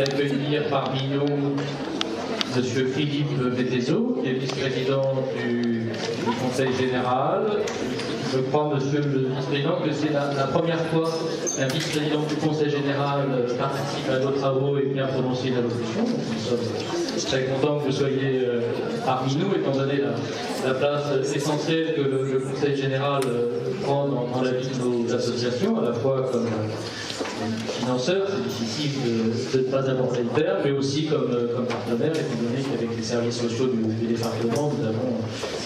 d'accueillir parmi nous M. Philippe Bétezeau, qui est vice-président du Conseil général. Je crois, Monsieur le vice-président, que c'est la première fois qu'un vice-président du Conseil général participe à nos travaux et vient prononcer une allocution. Nous sommes très contents que vous soyez parmi nous, étant donné la place essentielle que le Conseil général prend dans la vie de nos associations, à la fois comme financeur, c'est difficile de ne pas aborder le terme, mais aussi comme partenaire, étant donné qu'avec les services sociaux du département, nous avons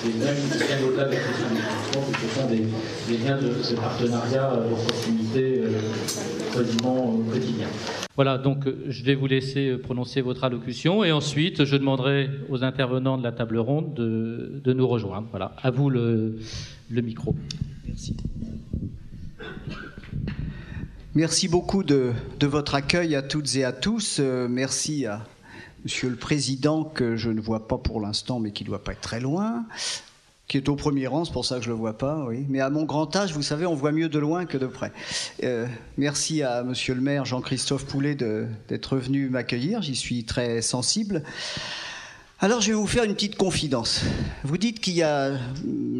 des liens qui viennent au-delà de la question du financement, que ce sont des liens de partenariat de proximité quasiment quotidiens. Voilà, donc je vais vous laisser prononcer votre allocution et ensuite je demanderai aux intervenants de la table ronde de nous rejoindre. Voilà, à vous le micro. Merci. Merci beaucoup de votre accueil à toutes et à tous. Merci à Monsieur le Président, que je ne vois pas pour l'instant, mais qui ne doit pas être très loin, qui est au premier rang, c'est pour ça que je ne le vois pas, oui. Mais à mon grand âge, vous savez, on voit mieux de loin que de près. Merci à Monsieur le maire Jean-Christophe Poulet d'être venu m'accueillir, j'y suis très sensible. Alors je vais vous faire une petite confidence. Vous dites qu'il y a,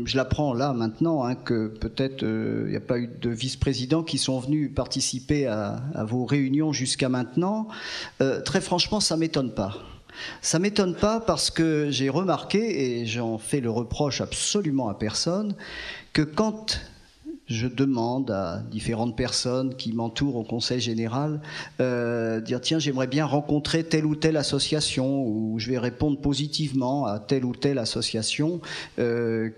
je l'apprends là maintenant, hein, que peut-être il n'y a pas eu de vice-présidents qui sont venus participer à vos réunions jusqu'à maintenant. Très franchement, ça ne m'étonne pas. Ça ne m'étonne pas parce que j'ai remarqué, et j'en fais le reproche absolument à personne, que quand je demande à différentes personnes qui m'entourent au Conseil général, dire tiens, j'aimerais bien rencontrer telle ou telle association, ou je vais répondre positivement à telle ou telle association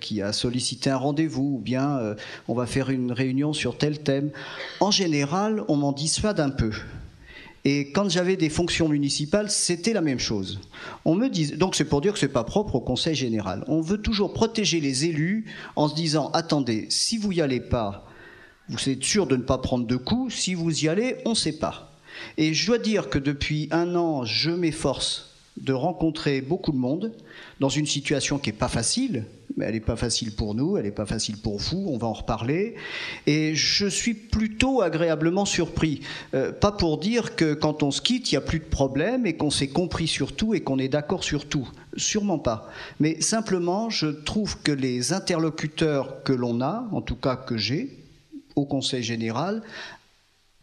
qui a sollicité un rendez-vous, ou bien on va faire une réunion sur tel thème. En général, on m'en dissuade un peu. Et quand j'avais des fonctions municipales, c'était la même chose. On me dit, donc c'est pour dire que ce n'est pas propre au Conseil général. On veut toujours protéger les élus en se disant, attendez, si vous n'y allez pas, vous êtes sûr de ne pas prendre de coups, si vous y allez, on ne sait pas. Et je dois dire que depuis 1 an, je m'efforce de rencontrer beaucoup de monde dans une situation qui n'est pas facile, mais elle n'est pas facile pour nous, elle n'est pas facile pour vous, on va en reparler, et je suis plutôt agréablement surpris. Pas pour dire que quand on se quitte, il n'y a plus de problème et qu'on s'est compris sur tout et qu'on est d'accord sur tout, sûrement pas. Mais simplement, je trouve que les interlocuteurs que l'on a, en tout cas que j'ai, au Conseil général,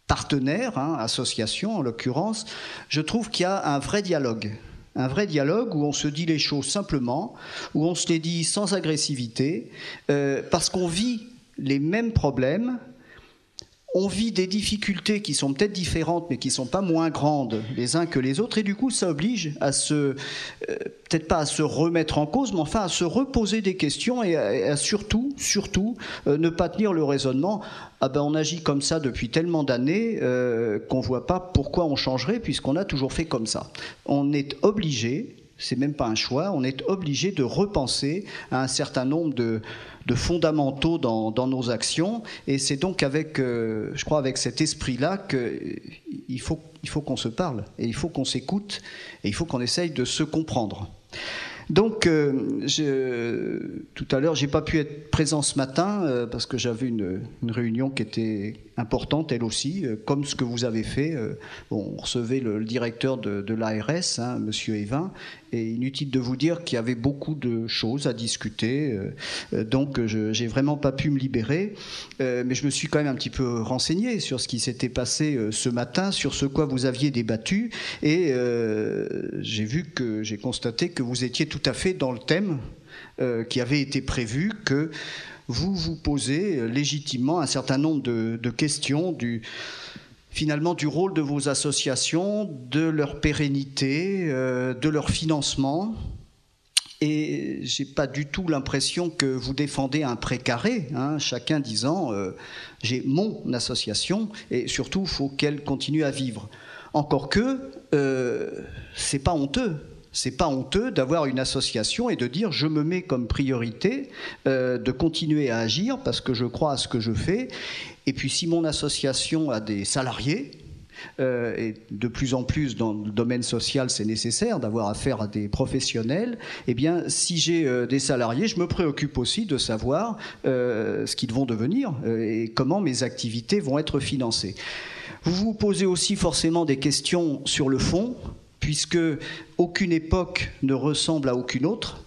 partenaires, hein, associations en l'occurrence, je trouve qu'il y a un vrai dialogue. Un vrai dialogue où on se dit les choses simplement, où on se les dit sans agressivité, parce qu'on vit les mêmes problèmes, on vit des difficultés qui sont peut-être différentes, mais qui ne sont pas moins grandes les uns que les autres, et du coup ça oblige à peut-être pas à se remettre en cause, mais enfin à se reposer des questions et à surtout ne pas tenir le raisonnement « Ah ben on agit comme ça depuis tellement d'années qu'on ne voit pas pourquoi on changerait puisqu'on a toujours fait comme ça ». On est obligé, c'est même pas un choix, on est obligé de repenser à un certain nombre de fondamentaux dans nos actions, et c'est donc avec, je crois, avec cet esprit-là qu'il faut qu'on se parle, et il faut qu'on s'écoute, et il faut qu'on essaye de se comprendre. Donc, tout à l'heure, j'ai pas pu être présent ce matin parce que j'avais une réunion qui était importante, elle aussi, comme ce que vous avez fait. Bon, on recevait le directeur de l'ARS, hein, Monsieur Evin, et inutile de vous dire qu'il y avait beaucoup de choses à discuter. Donc, j'ai vraiment pas pu me libérer, mais je me suis quand même un petit peu renseigné sur ce qui s'était passé ce matin, sur ce quoi vous aviez débattu, et j'ai constaté que vous étiez tout à fait dans le thème qui avait été prévu, que vous vous posez légitimement un certain nombre de questions finalement du rôle de vos associations, de leur pérennité, de leur financement. Et je n'ai pas du tout l'impression que vous défendez un précaré, hein, chacun disant j'ai mon association et surtout il faut qu'elle continue à vivre. Encore que c'est pas honteux. C'est pas honteux d'avoir une association et de dire je me mets comme priorité de continuer à agir parce que je crois à ce que je fais. Et puis si mon association a des salariés, et de plus en plus dans le domaine social, c'est nécessaire d'avoir affaire à des professionnels, eh bien, si j'ai des salariés, je me préoccupe aussi de savoir ce qu'ils vont devenir et comment mes activités vont être financées. Vous vous posez aussi forcément des questions sur le fond, puisque aucune époque ne ressemble à aucune autre,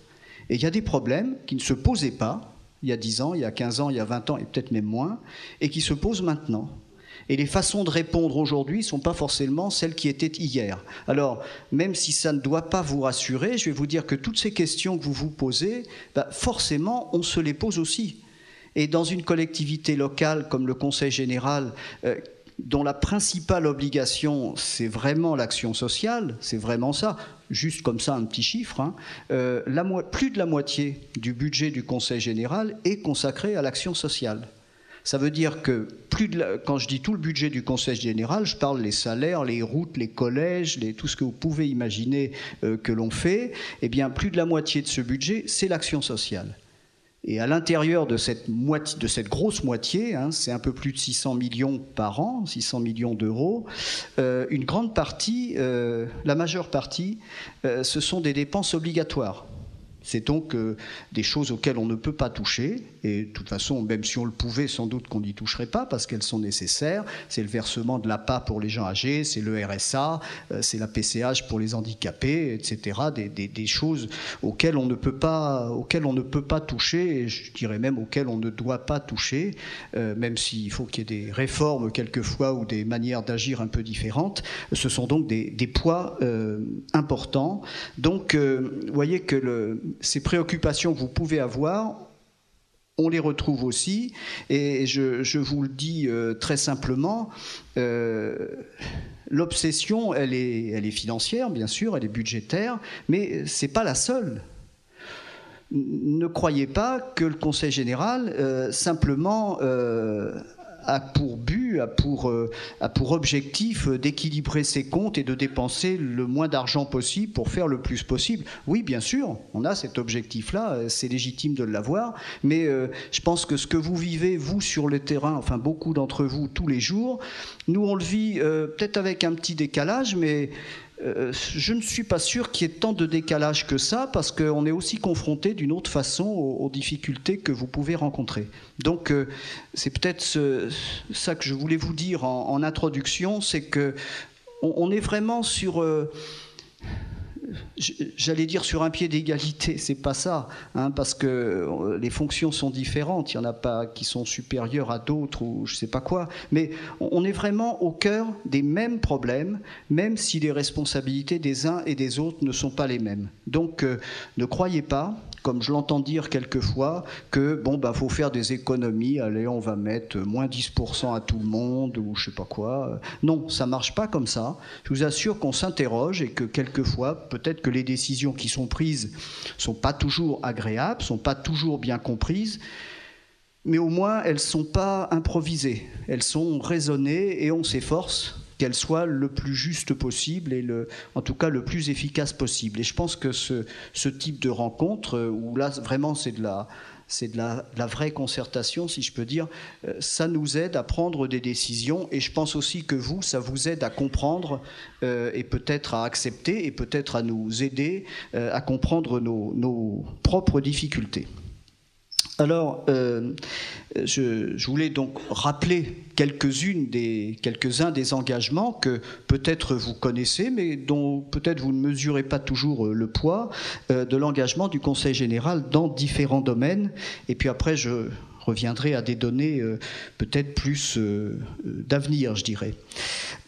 et il y a des problèmes qui ne se posaient pas il y a 10 ans, il y a 15 ans, il y a 20 ans, et peut-être même moins, et qui se posent maintenant. Et les façons de répondre aujourd'hui ne sont pas forcément celles qui étaient hier. Alors, même si ça ne doit pas vous rassurer, je vais vous dire que toutes ces questions que vous vous posez, forcément, on se les pose aussi. Et dans une collectivité locale comme le Conseil général, dont la principale obligation, c'est vraiment l'action sociale, c'est vraiment ça, juste comme ça un petit chiffre, hein, plus de la moitié du budget du Conseil général est consacré à l'action sociale. Ça veut dire que quand je dis tout le budget du Conseil général, je parle les salaires, les routes, les collèges, tout ce que vous pouvez imaginer que l'on fait, eh bien plus de la moitié de ce budget, c'est l'action sociale. Et à l'intérieur de cette grosse moitié, hein, c'est un peu plus de 600 millions par an, 600 millions d'euros, une grande partie, la majeure partie, ce sont des dépenses obligatoires. C'est donc des choses auxquelles on ne peut pas toucher, et de toute façon, même si on le pouvait, sans doute qu'on n'y toucherait pas, parce qu'elles sont nécessaires. C'est le versement de l'APA pour les gens âgés, c'est le RSA, c'est la PCH pour les handicapés, etc. Des choses auxquelles on ne peut pas toucher, et je dirais même auxquelles on ne doit pas toucher, même s'il faut qu'il y ait des réformes quelquefois ou des manières d'agir un peu différentes. Ce sont donc des poids importants. Donc, vous voyez que ces préoccupations que vous pouvez avoir, on les retrouve aussi, et je vous le dis très simplement, l'obsession, elle est financière, bien sûr, elle est budgétaire, mais ce n'est pas la seule. Ne croyez pas que le Conseil général, simplement, a pour but, a pour objectif d'équilibrer ses comptes et de dépenser le moins d'argent possible pour faire le plus possible. Oui, bien sûr, on a cet objectif-là, c'est légitime de l'avoir, mais je pense que ce que vous vivez, vous, sur le terrain, enfin beaucoup d'entre vous, tous les jours, nous, on le vit peut-être avec un petit décalage, mais je ne suis pas sûr qu'il y ait tant de décalage que ça, parce qu'on est aussi confronté d'une autre façon aux difficultés que vous pouvez rencontrer. Donc c'est peut-être ça que je voulais vous dire en introduction, c'est qu'on est vraiment sur... j'allais dire sur un pied d'égalité, c'est pas ça, hein, parce que les fonctions sont différentes, il n'y en a pas qui sont supérieures à d'autres ou je sais pas quoi, mais on est vraiment au cœur des mêmes problèmes, même si les responsabilités des uns et des autres ne sont pas les mêmes. Donc ne croyez pas, comme je l'entends dire quelquefois, que faut faire des économies, allez, on va mettre moins 10% à tout le monde, ou je sais pas quoi. Non, ça marche pas comme ça. Je vous assure qu'on s'interroge et que quelquefois, peut-être que les décisions qui sont prises sont pas toujours agréables, sont pas toujours bien comprises, mais au moins elles sont pas improvisées, elles sont raisonnées et on s'efforce qu'elle soit le plus juste possible et en tout cas le plus efficace possible. Et je pense que ce type de rencontre, où là vraiment c'est de la vraie concertation, si je peux dire, ça nous aide à prendre des décisions, et je pense aussi que vous, ça vous aide à comprendre et peut-être à accepter et peut-être à nous aider à comprendre nos propres difficultés. Alors, je voulais donc rappeler quelques-uns des engagements que peut-être vous connaissez, mais dont peut-être vous ne mesurez pas toujours le poids de l'engagement du Conseil général dans différents domaines. Et puis après, je reviendrai à des données peut-être plus d'avenir, je dirais.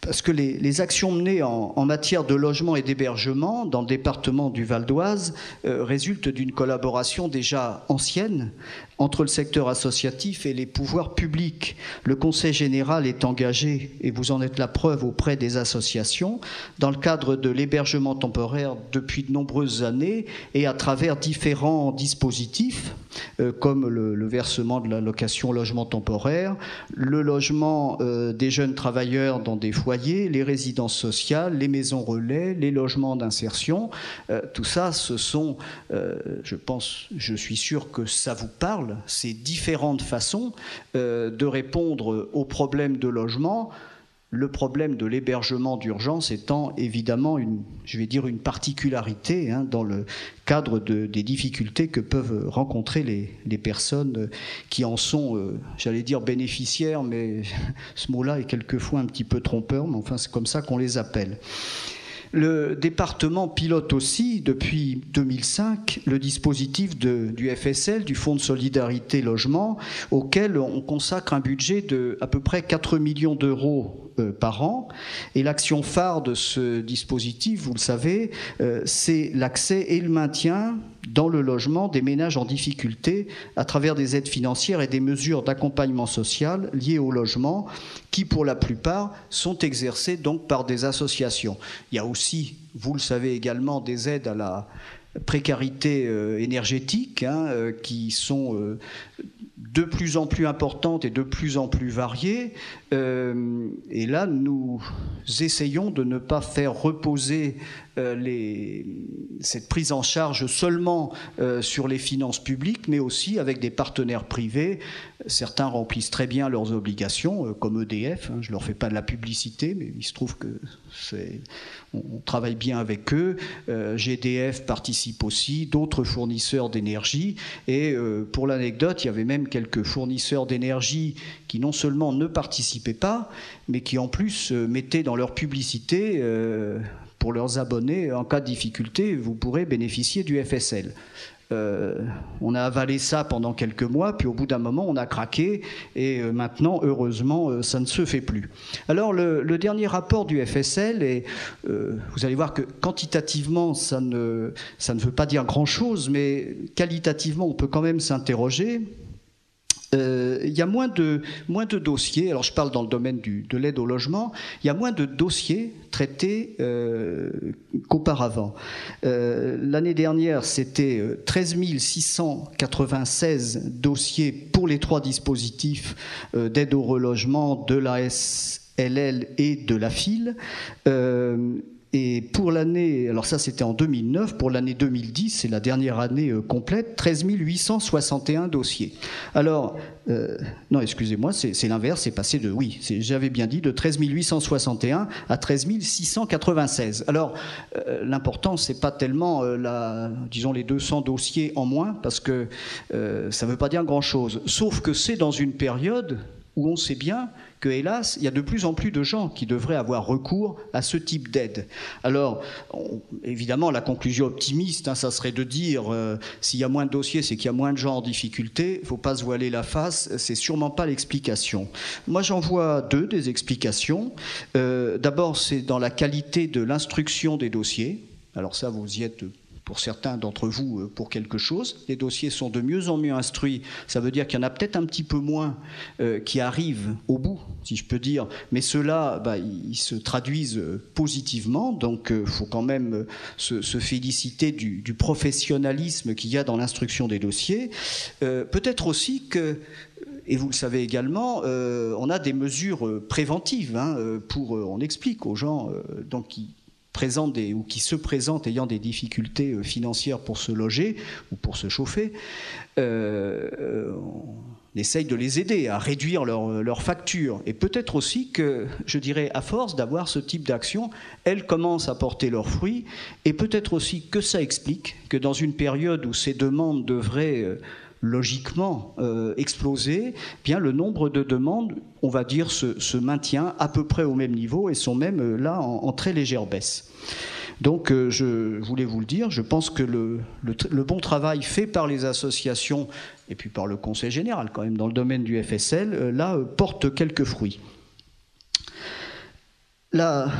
Parce que les actions menées en matière de logement et d'hébergement dans le département du Val d'Oise résultent d'une collaboration déjà ancienne entre le secteur associatif et les pouvoirs publics. Le Conseil général est engagé, et vous en êtes la preuve, auprès des associations, dans le cadre de l'hébergement temporaire depuis de nombreuses années et à travers différents dispositifs, comme le versement de la location logement temporaire, le logement des jeunes travailleurs dans des foyers, les résidences sociales, les maisons relais, les logements d'insertion. Tout ça, ce sont, je suis sûr que ça vous parle, ces différentes façons de répondre aux problèmes de logement Le problème de l'hébergement d'urgence étant évidemment une particularité dans le cadre des difficultés que peuvent rencontrer les personnes qui en sont, j'allais dire bénéficiaires, mais ce mot-là est quelquefois un petit peu trompeur, mais enfin c'est comme ça qu'on les appelle. Le département pilote aussi, depuis 2005, le dispositif du FSL, du Fonds de solidarité logement, auquel on consacre un budget de à peu près 4 millions d'euros par an. Et l'action phare de ce dispositif, vous le savez, c'est l'accès et le maintien dans le logement des ménages en difficulté à travers des aides financières et des mesures d'accompagnement social liées au logement qui, pour la plupart, sont exercées donc par des associations. Il y a aussi, vous le savez également, des aides à la précarité énergétique qui sont de plus en plus importantes et de plus en plus variées. Et là, nous essayons de ne pas faire reposer cette prise en charge seulement sur les finances publiques, mais aussi avec des partenaires privés. Certains remplissent très bien leurs obligations, comme EDF. Je ne leur fais pas de la publicité, mais il se trouve que on travaille bien avec eux. GDF participe aussi, d'autres fournisseurs d'énergie. Et pour l'anecdote, il y avait même quelques fournisseurs d'énergie qui non seulement ne participaient pas, mais qui en plus mettaient dans leur publicité pour leurs abonnés, en cas de difficulté, vous pourrez bénéficier du FSL. On a avalé ça pendant quelques mois, puis au bout d'un moment, on a craqué, et maintenant, heureusement, ça ne se fait plus. Alors, le dernier rapport du FSL, et vous allez voir que quantitativement, ça ne veut pas dire grand-chose, mais qualitativement, on peut quand même s'interroger. Il y a moins de dossiers, alors je parle dans le domaine de l'aide au logement, il y a moins de dossiers traités qu'auparavant. L'année dernière, c'était 13 696 dossiers pour les 3 dispositifs d'aide au relogement de la SLL et de la FIL. Et pour l'année, alors ça c'était en 2009, pour l'année 2010, c'est la dernière année complète, 13 861 dossiers. Alors, non excusez-moi, c'est l'inverse, c'est passé de, oui, j'avais bien dit, de 13 861 à 13 696. Alors, l'important c'est pas tellement, disons les 200 dossiers en moins, parce que ça ne veut pas dire grand-chose, sauf que c'est dans une période où on sait bien que, hélas, il y a de plus en plus de gens qui devraient avoir recours à ce type d'aide. Alors, évidemment, la conclusion optimiste, ça serait de dire s'il y a moins de dossiers, c'est qu'il y a moins de gens en difficulté. Il ne faut pas se voiler la face, c'est sûrement pas l'explication. Moi, j'en vois 2 des explications. D'abord, c'est dans la qualité de l'instruction des dossiers. Alors ça, vous y êtes pour certains d'entre vous, pour quelque chose. Les dossiers sont de mieux en mieux instruits. Ça veut dire qu'il y en a peut-être un petit peu moins qui arrivent au bout, si je peux dire. Mais ceux-là, ils se traduisent positivement. Donc, il faut quand même se féliciter du professionnalisme qu'il y a dans l'instruction des dossiers. Peut-être aussi que, et vous le savez également, on a des mesures préventives. On explique aux gens qui se présentent ayant des difficultés financières pour se loger ou pour se chauffer, on essaye de les aider à réduire leurs factures. Et peut-être aussi que, je dirais, à force d'avoir ce type d'action, elles commencent à porter leurs fruits, et peut-être aussi que ça explique que dans une période où ces demandes devraient logiquement exploser, bien le nombre de demandes, on va dire, se maintient à peu près au même niveau et sont même là en très légère baisse. Donc je voulais vous le dire, je pense que le bon travail fait par les associations et puis par le Conseil général quand même dans le domaine du FSL, là porte quelques fruits. La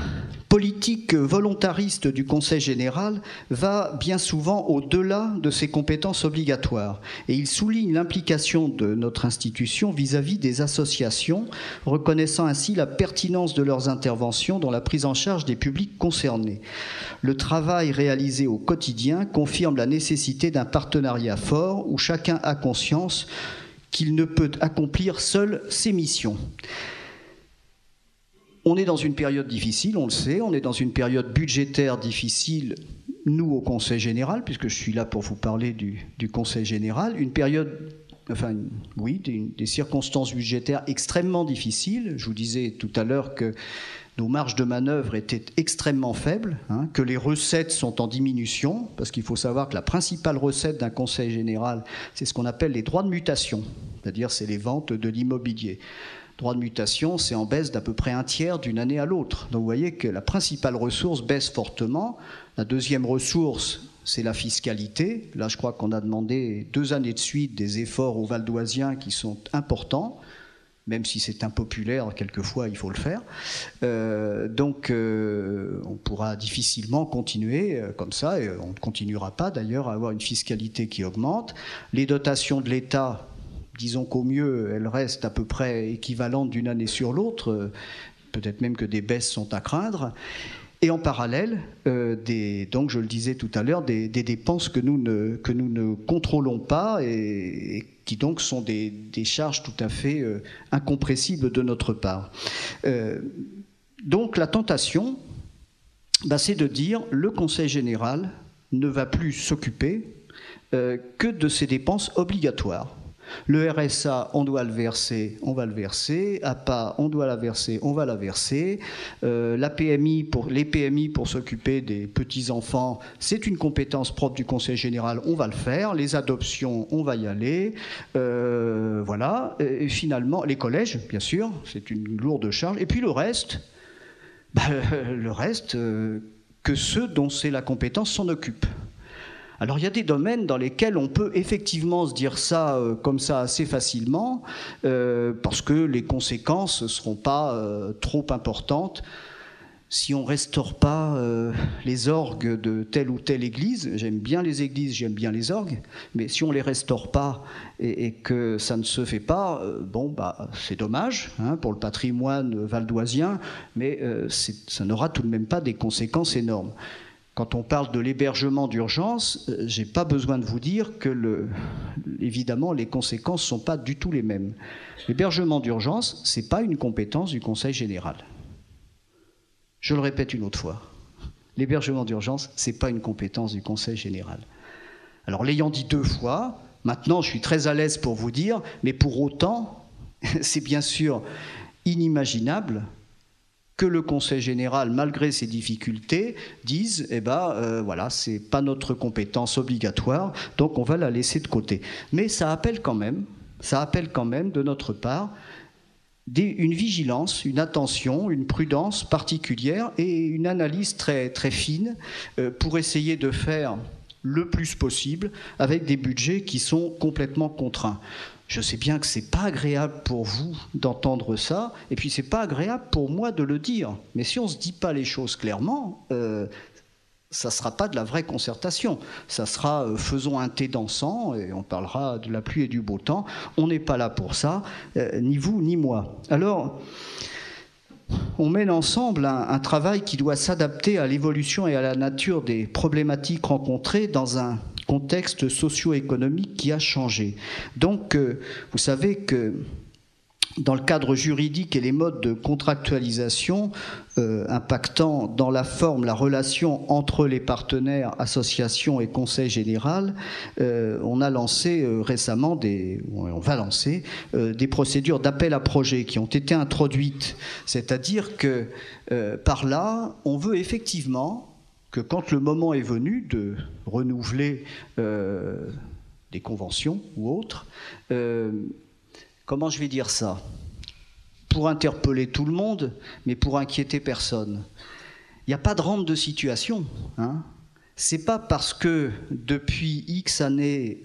politique volontariste du Conseil général va bien souvent au-delà de ses compétences obligatoires et il souligne l'implication de notre institution vis-à-vis des associations, reconnaissant ainsi la pertinence de leurs interventions dans la prise en charge des publics concernés. Le travail réalisé au quotidien confirme la nécessité d'un partenariat fort où chacun a conscience qu'il ne peut accomplir seul ses missions. On est dans une période difficile, on le sait, on est dans une période budgétaire difficile, nous au Conseil général, puisque je suis là pour vous parler du Conseil général, une période enfin oui, des circonstances budgétaires extrêmement difficiles. Je vous disais tout à l'heure que nos marges de manœuvre étaient extrêmement faibles, que les recettes sont en diminution, parce qu'il faut savoir que la principale recette d'un conseil général, c'est ce qu'on appelle les droits de mutation, c'est-à-dire c'est les ventes de l'immobilier. Droits de mutation, c'est en baisse d'à peu près un tiers d'une année à l'autre. Donc vous voyez que la principale ressource baisse fortement. La deuxième ressource, c'est la fiscalité. Là, je crois qu'on a demandé 2 années de suite des efforts aux Valdoisiens qui sont importants, même si c'est impopulaire, quelquefois il faut le faire. Donc on pourra difficilement continuer comme ça, et on ne continuera pas d'ailleurs à avoir une fiscalité qui augmente. Les dotations de l'État, disons qu'au mieux, elles restent à peu près équivalentes d'une année sur l'autre, peut-être même que des baisses sont à craindre. Et en parallèle, donc je le disais tout à l'heure, des dépenses que nous ne contrôlons pas et qui donc sont des charges tout à fait incompressibles de notre part. Donc la tentation, c'est de dire le Conseil général ne va plus s'occuper que de ces dépenses obligatoires. Le RSA, on doit le verser, on va le verser. APA, on doit la verser, on va la verser. Les PMI pour s'occuper des petits-enfants, c'est une compétence propre du Conseil général, on va le faire. Les adoptions, on va y aller. Voilà. Et finalement, les collèges, bien sûr, c'est une lourde charge. Et puis le reste, que ceux dont c'est la compétence s'en occupent. Alors il y a des domaines dans lesquels on peut effectivement se dire ça comme ça assez facilement, parce que les conséquences ne seront pas trop importantes. Si on ne restaure pas les orgues de telle ou telle église, j'aime bien les églises, j'aime bien les orgues, mais si on ne les restaure pas et que ça ne se fait pas, c'est dommage pour le patrimoine valdoisien, mais ça n'aura tout de même pas des conséquences énormes. Quand on parle de l'hébergement d'urgence, je n'ai pas besoin de vous dire que, évidemment, les conséquences ne sont pas du tout les mêmes. L'hébergement d'urgence, ce n'est pas une compétence du Conseil général. Je le répète une autre fois. L'hébergement d'urgence, ce n'est pas une compétence du Conseil général. Alors, l'ayant dit 2 fois, maintenant, je suis très à l'aise pour vous dire, mais pour autant, c'est bien sûr inimaginable que le Conseil général, malgré ses difficultés, dise voilà, c'est pas notre compétence obligatoire, donc on va la laisser de côté. Mais ça appelle quand même de notre part une vigilance, une attention, une prudence particulière et une analyse très, très fine pour essayer de faire le plus possible avec des budgets qui sont complètement contraints. Je sais bien que ce n'est pas agréable pour vous d'entendre ça, et puis ce n'est pas agréable pour moi de le dire. Mais si on ne se dit pas les choses clairement, ça ne sera pas de la vraie concertation. Ça sera faisons un thé dansant, et on parlera de la pluie et du beau temps. On n'est pas là pour ça, ni vous ni moi. Alors, on mène ensemble un travail qui doit s'adapter à l'évolution et à la nature des problématiques rencontrées dans un contexte socio-économique qui a changé. Donc, vous savez que dans le cadre juridique et les modes de contractualisation impactant dans la forme la relation entre les partenaires, associations et conseil général, on a lancé récemment on va lancer des procédures d'appel à projets qui ont été introduites. C'est-à-dire que par là, on veut effectivement que quand le moment est venu de renouveler des conventions ou autres, comment je vais dire ça? Pour interpeller tout le monde, mais pour inquiéter personne. Il n'y a pas de rente de situation. C'est pas parce que depuis X années,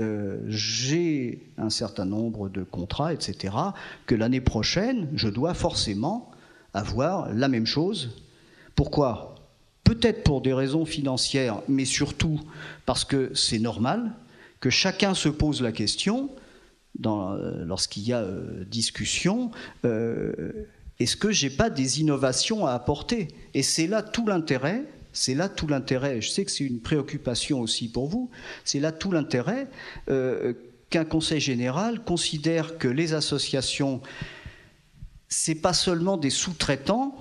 j'ai un certain nombre de contrats, etc., que l'année prochaine, je dois forcément avoir la même chose. Pourquoi ? Peut-être pour des raisons financières, mais surtout parce que c'est normal que chacun se pose la question, lorsqu'il y a discussion, est-ce que je n'ai pas des innovations à apporter? Et c'est là tout l'intérêt, je sais que c'est une préoccupation aussi pour vous, c'est là tout l'intérêt qu'un conseil général considère que les associations, ce n'est pas seulement des sous-traitants,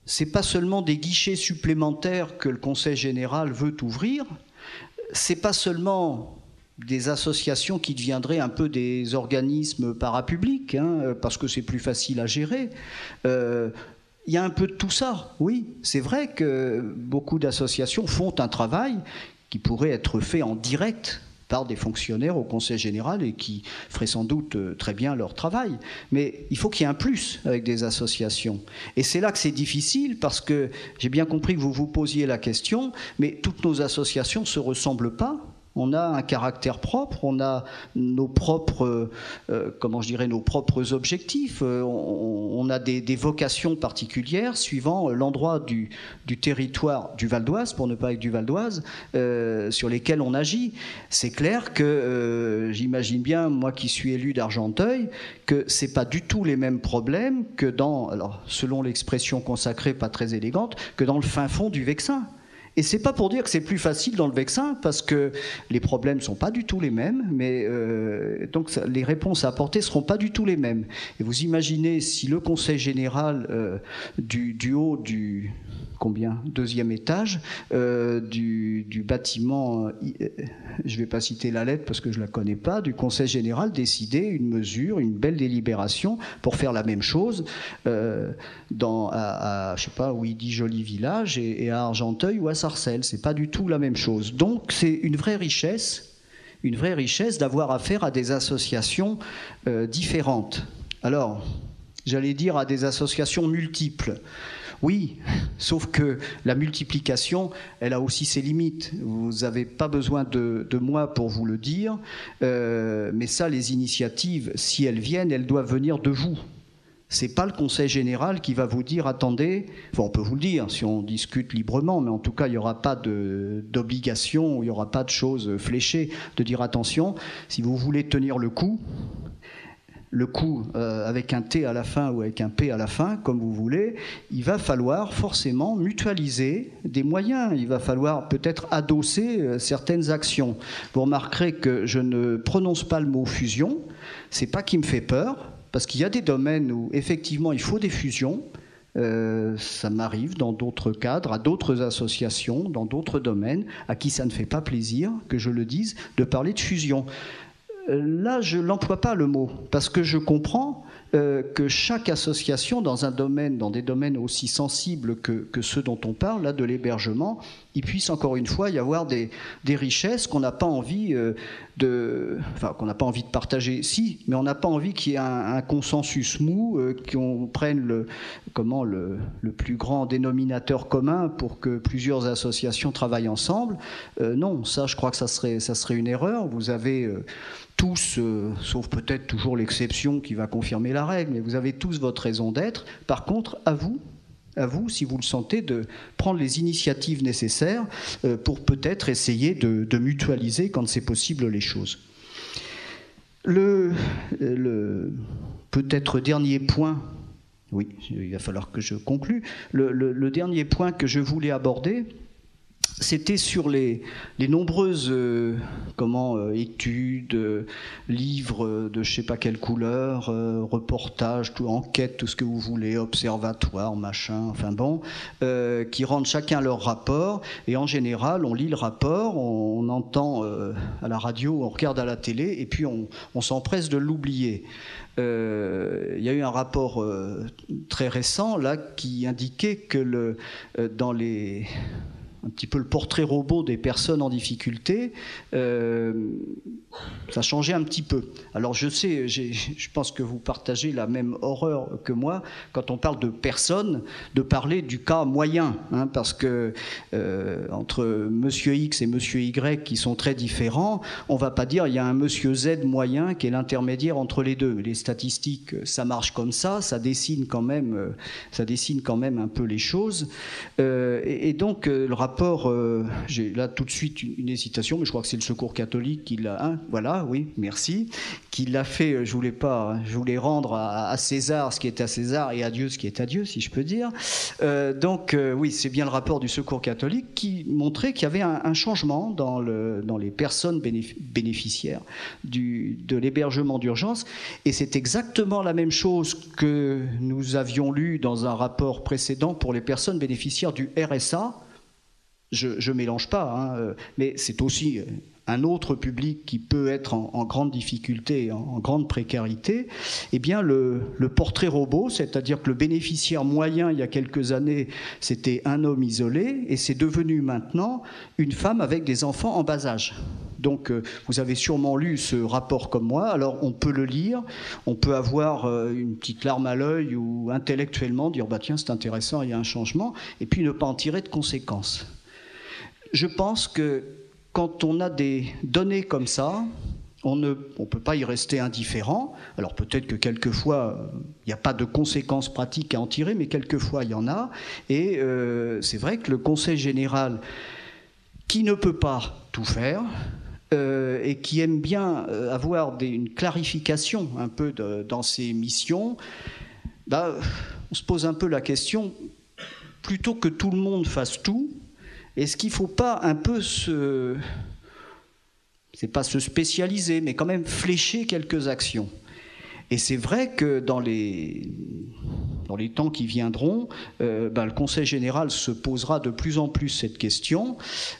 ce n'est pas seulement des guichets supplémentaires que le Conseil général veut ouvrir, ce n'est pas seulement des associations qui deviendraient un peu des organismes parapublics, hein, parce que c'est plus facile à gérer. Il y a un peu de tout ça, oui. C'est vrai que beaucoup d'associations font un travail qui pourrait être fait en direct par des fonctionnaires au Conseil général et qui feraient sans doute très bien leur travail. Mais il faut qu'il y ait un plus avec des associations. Et c'est là que c'est difficile, parce que j'ai bien compris que vous vous posiez la question, mais toutes nos associations ne se ressemblent pas. On a un caractère propre, on a nos propres, nos propres objectifs, on a des vocations particulières suivant l'endroit du territoire du Val d'Oise, pour ne pas être du Val d'Oise, sur lesquels on agit. C'est clair que j'imagine bien, moi qui suis élu d'Argenteuil, que c'est pas du tout les mêmes problèmes que dans, alors selon l'expression consacrée pas très élégante, que dans le fin fond du Vexin. Et c'est pas pour dire que c'est plus facile dans le Vexin, parce que les problèmes sont pas du tout les mêmes, mais donc les réponses à apporter seront pas du tout les mêmes. Et vous imaginez si le Conseil général du haut du deuxième étage du bâtiment, je vais pas citer la lettre parce que je la connais pas, du Conseil général décidait une mesure, une belle délibération pour faire la même chose je sais pas où il dit Joli Village et à Argenteuil ou à Sarcelles. C'est pas du tout la même chose. Donc c'est une vraie richesse d'avoir affaire à des associations différentes. Alors, j'allais dire à des associations multiples. Oui, sauf que la multiplication, elle a aussi ses limites. Vous n'avez pas besoin de moi pour vous le dire, mais ça, les initiatives, si elles viennent, elles doivent venir de vous. C'est pas le Conseil général qui va vous dire « Attendez », enfin on peut vous le dire si on discute librement, mais en tout cas il n'y aura pas d'obligation, il n'y aura pas de choses fléchées, de dire « Attention, si vous voulez tenir le coup avec un T à la fin ou avec un P à la fin, comme vous voulez, il va falloir forcément mutualiser des moyens, il va falloir peut-être adosser certaines actions. Vous remarquerez que je ne prononce pas le mot fusion, c'est pas qui me fait peur, parce qu'il y a des domaines où effectivement il faut des fusions. Ça m'arrive dans d'autres cadres, à d'autres associations, dans d'autres domaines, à qui ça ne fait pas plaisir, que je le dise, de parler de fusion. Là, je n'emploie pas le mot, parce que je comprends que chaque association, dans des domaines aussi sensibles que ceux dont on parle, là, de l'hébergement, il puisse encore une fois y avoir des richesses qu'on n'a pas envie qu'on n'a pas envie de partager. Si, mais on n'a pas envie qu'il y ait un consensus mou, qu'on prenne le plus grand dénominateur commun pour que plusieurs associations travaillent ensemble. Non, ça, je crois que ça serait une erreur. Vous avez tous, sauf peut-être toujours l'exception qui va confirmer la règle, mais vous avez tous votre raison d'être. Par contre, à vous, si vous le sentez, de prendre les initiatives nécessaires pour peut-être essayer de mutualiser, quand c'est possible, les choses. Le peut-être dernier point, oui, il va falloir que je conclue, le dernier point que je voulais aborder, c'était sur les nombreuses études, livres de je ne sais pas quelle couleur, reportages, enquêtes, tout ce que vous voulez, observatoires, machin, enfin bon, qui rendent chacun leur rapport. Et en général, on lit le rapport, on entend à la radio, on regarde à la télé, et puis on s'empresse de l'oublier. Il y a eu un rapport très récent là qui indiquait que un petit peu le portrait robot des personnes en difficulté, ça changeait un petit peu. Alors je sais, je pense que vous partagez la même horreur que moi quand on parle de personnes, de parler du cas moyen, hein, parce que entre monsieur X et monsieur Y qui sont très différents, on va pas dire il y a un monsieur Z moyen qui est l'intermédiaire entre les deux. Les statistiques, ça marche comme ça dessine quand même un peu les choses. Et donc le rapport, j'ai là tout de suite une hésitation, mais je crois que c'est le Secours catholique qui l'a, hein, voilà, oui, merci, qui l'a fait. Je voulais rendre à César ce qui est à César et à Dieu ce qui est à Dieu, si je peux dire. Donc oui, c'est bien le rapport du Secours catholique qui montrait qu'il y avait un changement dans les personnes bénéficiaires de l'hébergement d'urgence, et c'est exactement la même chose que nous avions lu dans un rapport précédent pour les personnes bénéficiaires du RSA. je mélange pas, hein, mais c'est aussi un autre public qui peut être en grande difficulté, en grande précarité, eh bien le portrait robot, c'est-à-dire que le bénéficiaire moyen il y a quelques années, c'était un homme isolé, et c'est devenu maintenant une femme avec des enfants en bas âge. Donc vous avez sûrement lu ce rapport comme moi, alors on peut le lire, on peut avoir une petite larme à l'œil ou intellectuellement dire bah tiens c'est intéressant, il y a un changement, et puis ne pas en tirer de conséquences. Je pense que quand on a des données comme ça, on ne peut pas y rester indifférent. Alors peut-être que quelquefois, il n'y a pas de conséquences pratiques à en tirer, mais quelquefois, il y en a. Et c'est vrai que le Conseil général, qui ne peut pas tout faire, et qui aime bien avoir une clarification un peu dans ses missions, bah, on se pose un peu la question, plutôt que tout le monde fasse tout, est-ce qu'il ne faut pas un peu c'est pas se spécialiser, mais quand même flécher quelques actions? Et c'est vrai que dans les temps qui viendront, le Conseil général se posera de plus en plus cette question,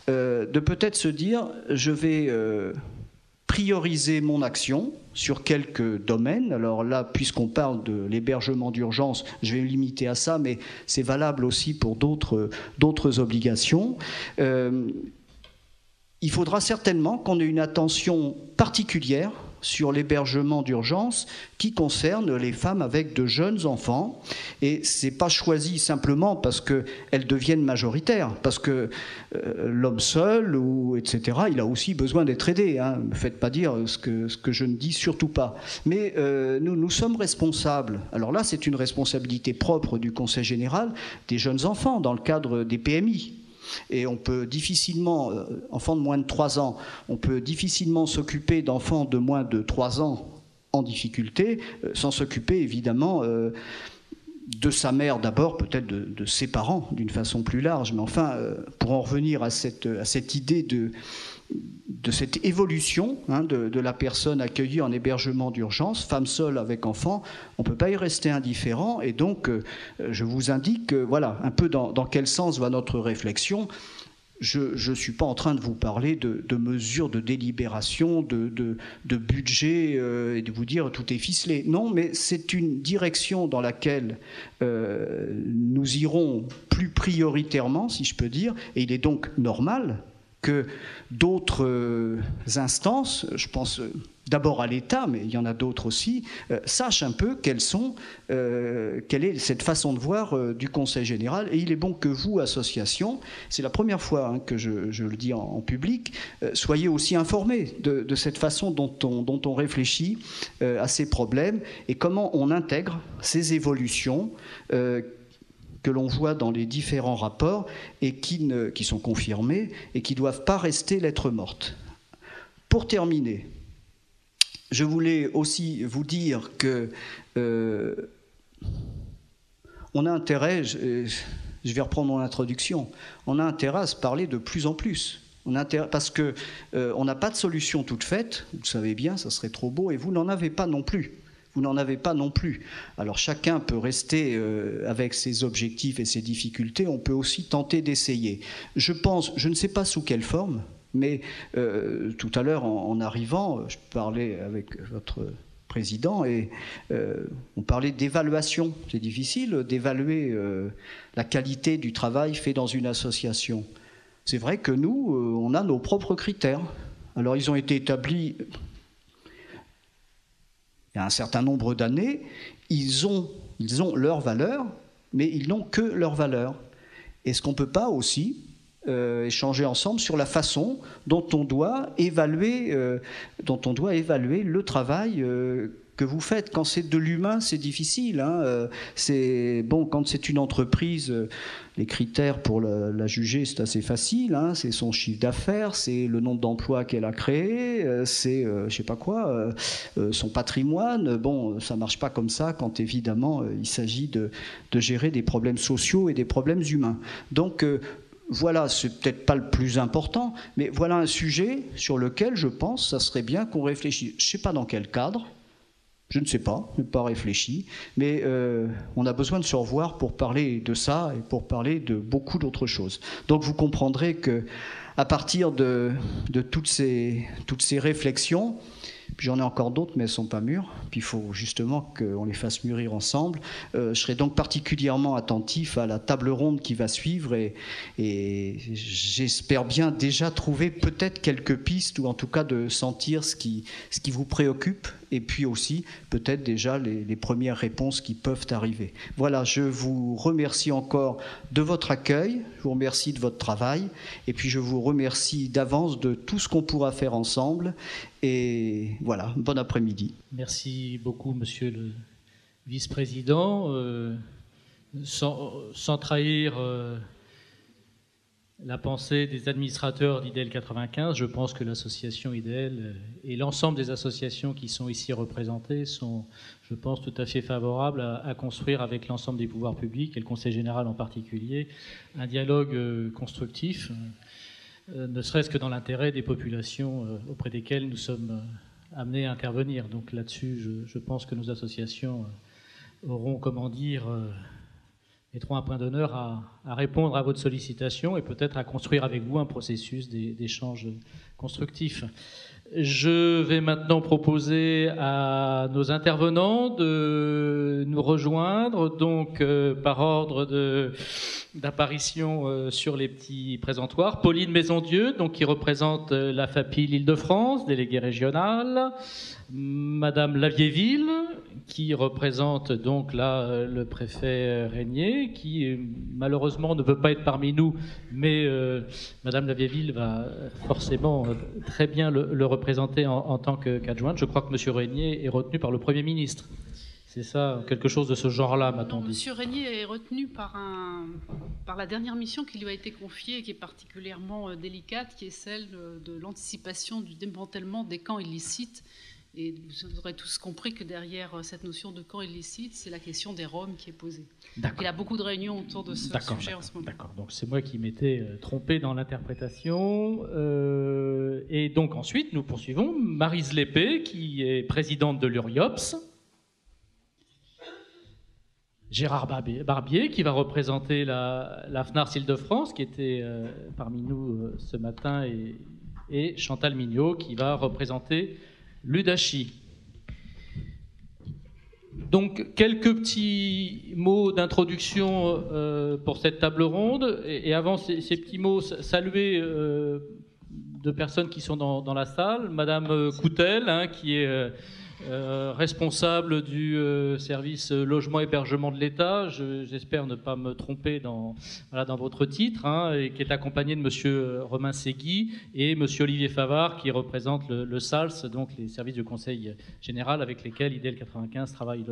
de peut-être se dire, je vais prioriser mon action sur quelques domaines. Alors là, puisqu'on parle de l'hébergement d'urgence, je vais me limiter à ça, mais c'est valable aussi pour d'autres obligations. Il faudra certainement qu'on ait une attention particulière sur l'hébergement d'urgence qui concerne les femmes avec de jeunes enfants. Et ce n'est pas choisi simplement parce qu'elles deviennent majoritaires, parce que l'homme seul, etc., il a aussi besoin d'être aidé. Hein. Ne me faites pas dire ce que je ne dis surtout pas. Mais nous sommes responsables. Alors là, c'est une responsabilité propre du Conseil général des jeunes enfants dans le cadre des PMI. Et on peut difficilement, enfants de moins de 3 ans, on peut difficilement s'occuper d'enfants de moins de 3 ans en difficulté, sans s'occuper évidemment de sa mère d'abord, peut-être de ses parents d'une façon plus large. Mais enfin, pour en revenir à cette idée de cette évolution de la personne accueillie en hébergement d'urgence, femme seule avec enfant, on ne peut pas y rester indifférent. Et donc, je vous indique, voilà, un peu dans quel sens va notre réflexion. Je ne suis pas en train de vous parler de mesures de délibération, de budget, et de vous dire tout est ficelé. Non, mais c'est une direction dans laquelle nous irons plus prioritairement, si je peux dire, et il est donc normal que d'autres instances, je pense d'abord à l'État, mais il y en a d'autres aussi, sachent un peu quelle est cette façon de voir du Conseil général. Et il est bon que vous, associations, c'est la première fois que je le dis en public, soyez aussi informés de cette façon dont on réfléchit à ces problèmes et comment on intègre ces évolutions que l'on voit dans les différents rapports et qui sont confirmés et qui ne doivent pas rester lettre morte. Pour terminer, je voulais aussi vous dire que on a intérêt, je vais reprendre mon introduction, on a intérêt à se parler de plus en plus. Parce qu'on n'a pas de solution toute faite, vous le savez bien, ça serait trop beau, et vous n'en avez pas non plus. Vous n'en avez pas non plus. Alors chacun peut rester avec ses objectifs et ses difficultés, on peut aussi tenter d'essayer. Je ne sais pas sous quelle forme, mais tout à l'heure en arrivant, je parlais avec votre président et on parlait d'évaluation. C'est difficile d'évaluer la qualité du travail fait dans une association. C'est vrai que nous, on a nos propres critères. Alors ils ont été établis il y a un certain nombre d'années, ils ont leur valeur, mais ils n'ont que leur valeur. Est-ce qu'on ne peut pas aussi échanger ensemble sur la façon dont on doit évaluer le travail que vous faites? Quand c'est de l'humain, c'est difficile. Quand c'est une entreprise, les critères pour la juger, c'est assez facile. C'est son chiffre d'affaires, c'est le nombre d'emplois qu'elle a créé, c'est je sais pas quoi, son patrimoine. Bon, ça marche pas comme ça quand évidemment il s'agit de gérer des problèmes sociaux et des problèmes humains. Donc voilà, c'est peut-être pas le plus important, mais voilà un sujet sur lequel je pense ça serait bien qu'on réfléchisse. Je sais pas dans quel cadre. Je ne sais pas, je n'ai pas réfléchi, mais on a besoin de se revoir pour parler de ça et pour parler de beaucoup d'autres choses. Donc vous comprendrez que à partir de toutes ces réflexions, puis j'en ai encore d'autres, mais elles ne sont pas mûres. Puis il faut justement qu'on les fasse mûrir ensemble. Je serai donc particulièrement attentif à la table ronde qui va suivre et j'espère bien déjà trouver peut-être quelques pistes ou en tout cas de sentir ce qui vous préoccupe et puis aussi peut-être déjà les premières réponses qui peuvent arriver. Voilà, je vous remercie encore de votre accueil, je vous remercie de votre travail et puis je vous remercie d'avance de tout ce qu'on pourra faire ensemble. Et voilà, bon après-midi. Merci beaucoup, monsieur le vice-président. Sans trahir la pensée des administrateurs d'IDEL 95, je pense que l'association IDEL et l'ensemble des associations qui sont ici représentées sont, je pense, tout à fait favorables à construire avec l'ensemble des pouvoirs publics, et le Conseil général en particulier, un dialogue constructif, ne serait-ce que dans l'intérêt des populations auprès desquelles nous sommes amenés à intervenir. Donc là-dessus, je pense que nos associations auront, comment dire, mettront un point d'honneur à répondre à votre sollicitation et peut-être à construire avec vous un processus d'échange constructif. Je vais maintenant proposer à nos intervenants de nous rejoindre, donc par ordre d'apparition sur les petits présentoirs. Pauline Maisondieu, donc, qui représente la FAPI l'Île-de-France, déléguée régionale. Madame Lavieille-Ville, qui représente donc là le préfet Régnier, qui malheureusement ne peut pas être parmi nous, mais Madame Lavieille-Ville va forcément très bien le représenter en tant qu'adjointe. Je crois que Monsieur Régnier est retenu par le Premier ministre. C'est ça, quelque chose de ce genre-là, m'a-t-on dit. Monsieur Régnier est retenu par la dernière mission qui lui a été confiée et qui est particulièrement délicate, qui est celle de l'anticipation du démantèlement des camps illicites. Et vous aurez tous compris que derrière cette notion de camp illicite, c'est la question des Roms qui est posée. Il y a beaucoup de réunions autour de ce sujet en ce moment. D'accord, donc c'est moi qui m'étais trompé dans l'interprétation. Et donc ensuite, nous poursuivons. Maryse Lépée, qui est présidente de l'URIOPS. Gérard Barbier, qui va représenter la FNARS Île-de-France, qui était parmi nous ce matin, et Chantal Mignot, qui va représenter l'UDACHI. Donc, quelques petits mots d'introduction pour cette table ronde. Et avant ces petits mots, saluer deux personnes qui sont dans la salle. Madame Coutel, qui est responsable du service logement-hébergement de l'État, j'espère ne pas me tromper dans votre titre, et qui est accompagné de Monsieur Romain Segui et Monsieur Olivier Favard, qui représente le SALS, donc les services du Conseil général avec lesquels IDEL 95 travaille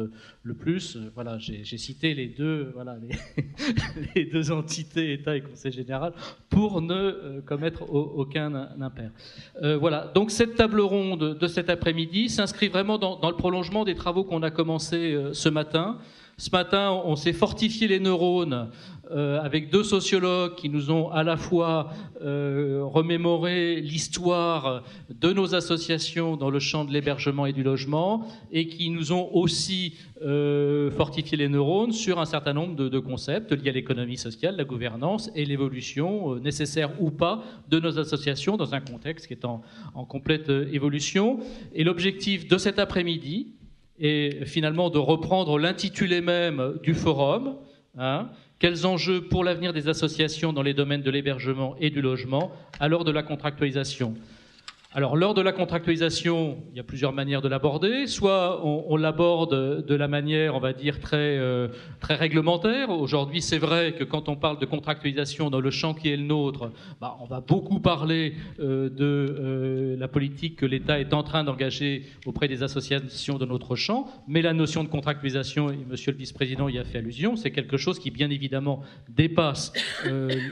le plus. Voilà, j'ai cité les deux, les deux entités, État et Conseil général, pour ne commettre aucun impair. Voilà, donc cette table ronde de cet après-midi s'inscrit vraiment dans le prolongement des travaux qu'on a commencés ce matin. Ce matin, on s'est fortifié les neurones avec deux sociologues qui nous ont à la fois remémoré l'histoire de nos associations dans le champ de l'hébergement et du logement, et qui nous ont aussi fortifié les neurones sur un certain nombre de concepts liés à l'économie sociale, la gouvernance et l'évolution nécessaire ou pas de nos associations dans un contexte qui est en complète évolution. Et l'objectif de cet après-midi est finalement de reprendre l'intitulé même du forum, quels enjeux pour l'avenir des associations dans les domaines de l'hébergement et du logement à l'heure de la contractualisation. Alors, lors de la contractualisation, il y a plusieurs manières de l'aborder. Soit on l'aborde de la manière, on va dire, très réglementaire. Aujourd'hui, c'est vrai que quand on parle de contractualisation dans le champ qui est le nôtre, on va beaucoup parler de la politique que l'État est en train d'engager auprès des associations de notre champ. Mais la notion de contractualisation, et Monsieur le Vice-président y a fait allusion, c'est quelque chose qui, bien évidemment, dépasse